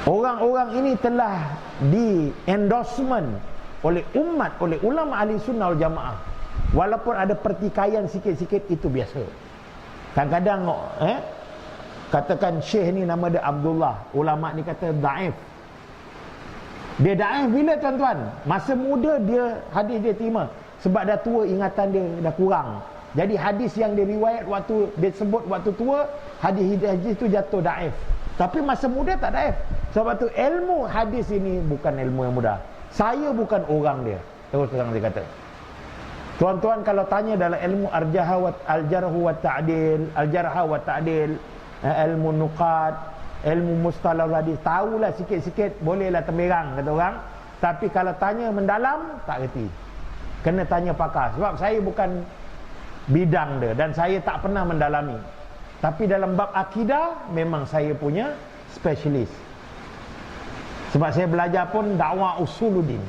orang-orang ini telah di endorsement oleh umat, oleh ulama ahli sunnah wal jamaah. Walaupun ada pertikaian sikit-sikit, itu biasa. Kadang-kadang katakan syekh ni nama dia Abdullah, ulama ni kata daif. Dia daif bila tuan-tuan? Masa muda dia hadis dia terima, sebab dah tua, ingatan dia dah kurang. Jadi hadis yang dia riwayat waktu dia sebut waktu tua, hadis itu jatuh daif. Tapi masa muda tak daif. Sebab tu ilmu hadis ini bukan ilmu yang mudah. Saya bukan orang dia, terus terang dia kata. Tuan-tuan kalau tanya dalam ilmu al-jarh wa ta'dil, ilmu nuqat, ilmu mustalah hadis, tahulah sikit-sikit, bolehlah temberang kata orang. Tapi kalau tanya mendalam, tak reti. Kena tanya pakar. Sebab saya bukan bidang dia dan saya tak pernah mendalami. Tapi dalam bab akidah memang saya punya spesialis. Sebab saya belajar pun dakwah usuluddin.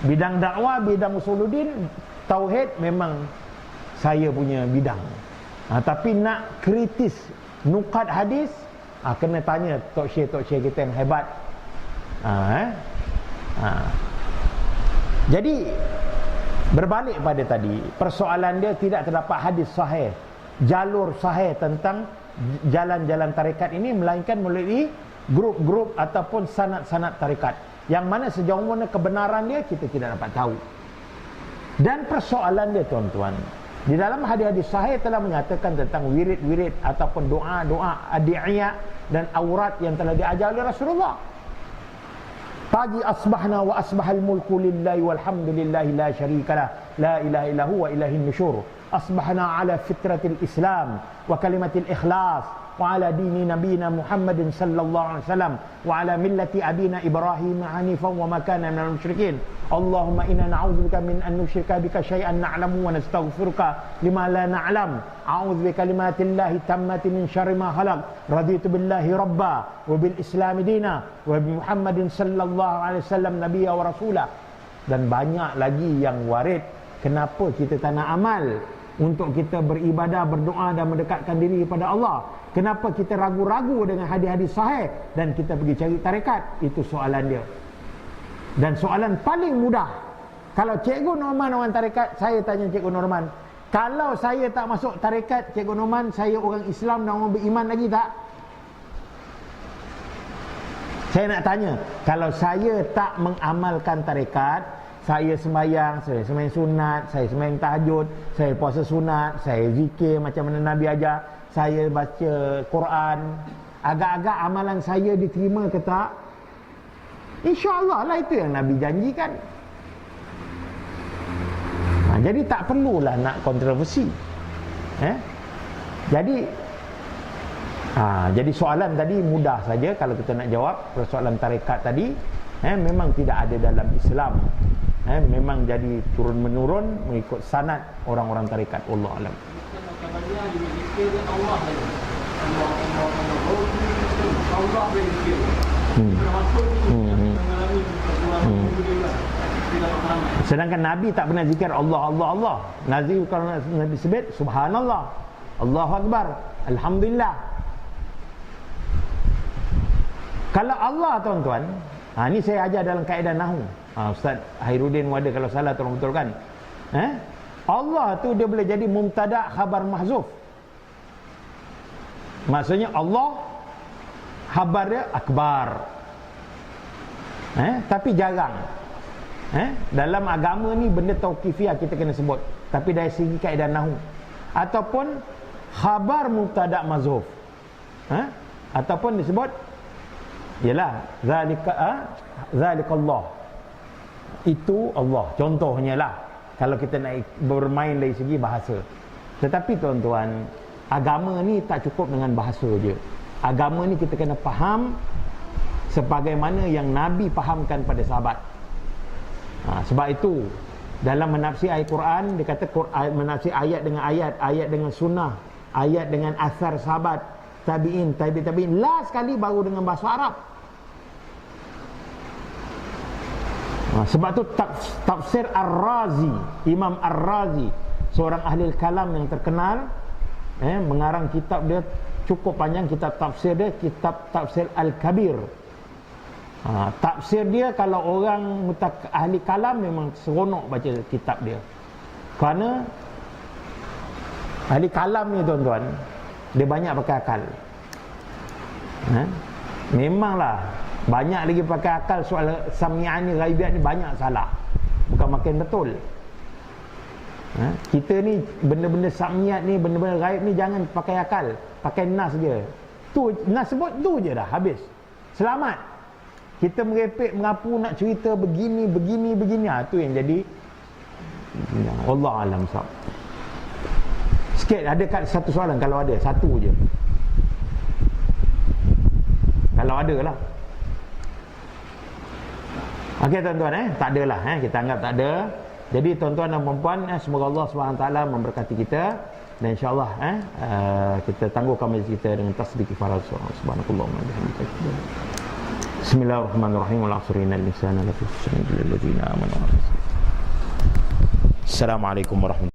Bidang dakwah, bidang usuluddin, tauhid memang saya punya bidang. Tapi nak kritis nukat hadis, kena tanya tok syekh kita yang hebat. Jadi berbalik pada tadi, persoalan dia tidak terdapat hadis sahih, jalur sahih tentang jalan-jalan tarekat ini, melainkan melalui grup-grup ataupun sanad-sanad tarekat, yang mana sejauh mana kebenaran dia kita tidak dapat tahu. Dan persoalan dia tuan-tuan, di dalam hadis-hadis sahih telah menyatakan tentang wirid-wirid ataupun doa-doa adiyah dan aurat yang telah diajar oleh Rasulullah. Pagi asbahna wa asbahal mulku lillahi walhamdulillahi la syarikalah la ilaha illahu wa ilahin nusyur. Asbahna ala fitratil Islam wa kalimatil ikhlas wa ala dini nabiyina Muhammadin sallallahu alaihi wasallam wa ala millati abina Ibrahim hanifan wa ma kana minal musyrikin. Allahumma inna na'udzubika min an nusyrika bika syai'an na'lamu wa nastaghfiruka lima la na'lam. A'udzu bi kalimatillahi tammati min syarri ma khalaq. Raditu billahi rabba wa bil islami dina wa bi Muhammadin sallallahu alaihi wasallam nabiyya wa rasulah. Dan banyak lagi yang warid. Kenapa kita tak nak amal untuk kita beribadah, berdoa dan mendekatkan diri kepada Allah? Kenapa kita ragu-ragu dengan hadis-hadis sahih dan kita pergi cari tarekat? Itu soalan dia. Dan soalan paling mudah, kalau Cikgu Norman orang tarekat, saya tanya Cikgu Norman, kalau saya tak masuk tarekat, Cikgu Norman, saya orang Islam dan orang beriman lagi tak? Saya nak tanya, kalau saya tak mengamalkan tarekat, saya sembahyang sunat, saya sembahyang tahajud, saya puasa sunat, saya zikir macam mana Nabi ajar, saya baca Quran, agak-agak amalan saya diterima ke tak? InsyaAllah lah, itu yang Nabi janjikan. Jadi tak perlulah nak kontroversi. Jadi soalan tadi mudah saja kalau kita nak jawab. Persoalan tarekat tadi memang tidak ada dalam Islam. Memang jadi turun-menurun mengikut sanad orang-orang tarekat. Wallahu a'lam. Sedangkan Nabi tak pernah zikir Allah, Allah, Allah. Nabi kalau Nabi sebut Subhanallah, Allahu Akbar, Alhamdulillah. Kalau Allah, tuan-tuan, ni saya ajar dalam kaedah Nahwu. Ustaz Hairuddin ada, kalau salah tolong betulkan. Allah tu dia boleh jadi mubtada' khabar mahzuf. Maksudnya Allah, khabar dia akbar. Tapi jarang. Dalam agama ni benda tauqifiyah kita kena sebut. Tapi dari segi kaedah nahwu, ataupun khabar mubtada' mahzuf, ataupun disebut ialah zalikallah, itu Allah. Contohnya lah kalau kita nak bermain dari segi bahasa. Tetapi tuan-tuan, agama ni tak cukup dengan bahasa je. Agama ni kita kena faham sebagaimana yang Nabi fahamkan pada sahabat. Sebab itu dalam menafsir ayat Quran, dia kata menafsir ayat dengan ayat, ayat dengan sunnah, ayat dengan asar sahabat, tabi'in, tabi'in, last sekali baru dengan bahasa Arab. Sebab tu tafsir Ar-Razi, Imam Ar-Razi, seorang ahli kalam yang terkenal, mengarang kitab dia cukup panjang, kitab tafsir dia, kitab tafsir Al-Kabir. Tafsir dia kalau orang ahli kalam memang seronok baca kitab dia. Kerana ahli kalam ni tuan-tuan, dia banyak pakai akal. Memanglah banyak lagi pakai akal. Soal sami'an ni, ghaibiat ni banyak salah, bukan makin betul. Kita ni benda-benda sami'at ni, benda-benda ghaib ni jangan pakai akal, pakai nas je. Tu nas sebut tu je dah habis, selamat. Kita merepek mengapu nak cerita begini tu yang jadi Allah alam sahab. Sikit ada kat satu soalan, kalau ada satu je, kalau ada lah. Okey tuan-tuan, tak ada lah, kita anggap tak ada. Jadi tuan-tuan dan puan-puan, semoga Allah SWT memberkati kita, dan insyaAllah kita tangguhkan majlis kita dengan tasbih kifarah. Subhanakallahumma wa bihamdika. Bismillahirrahmanirrahim. Wal 'asri innal insana lafi khusr illa alladziina aamanu wa 'amilus salihati. Assalamualaikum warahmatullahi wabarakatuh.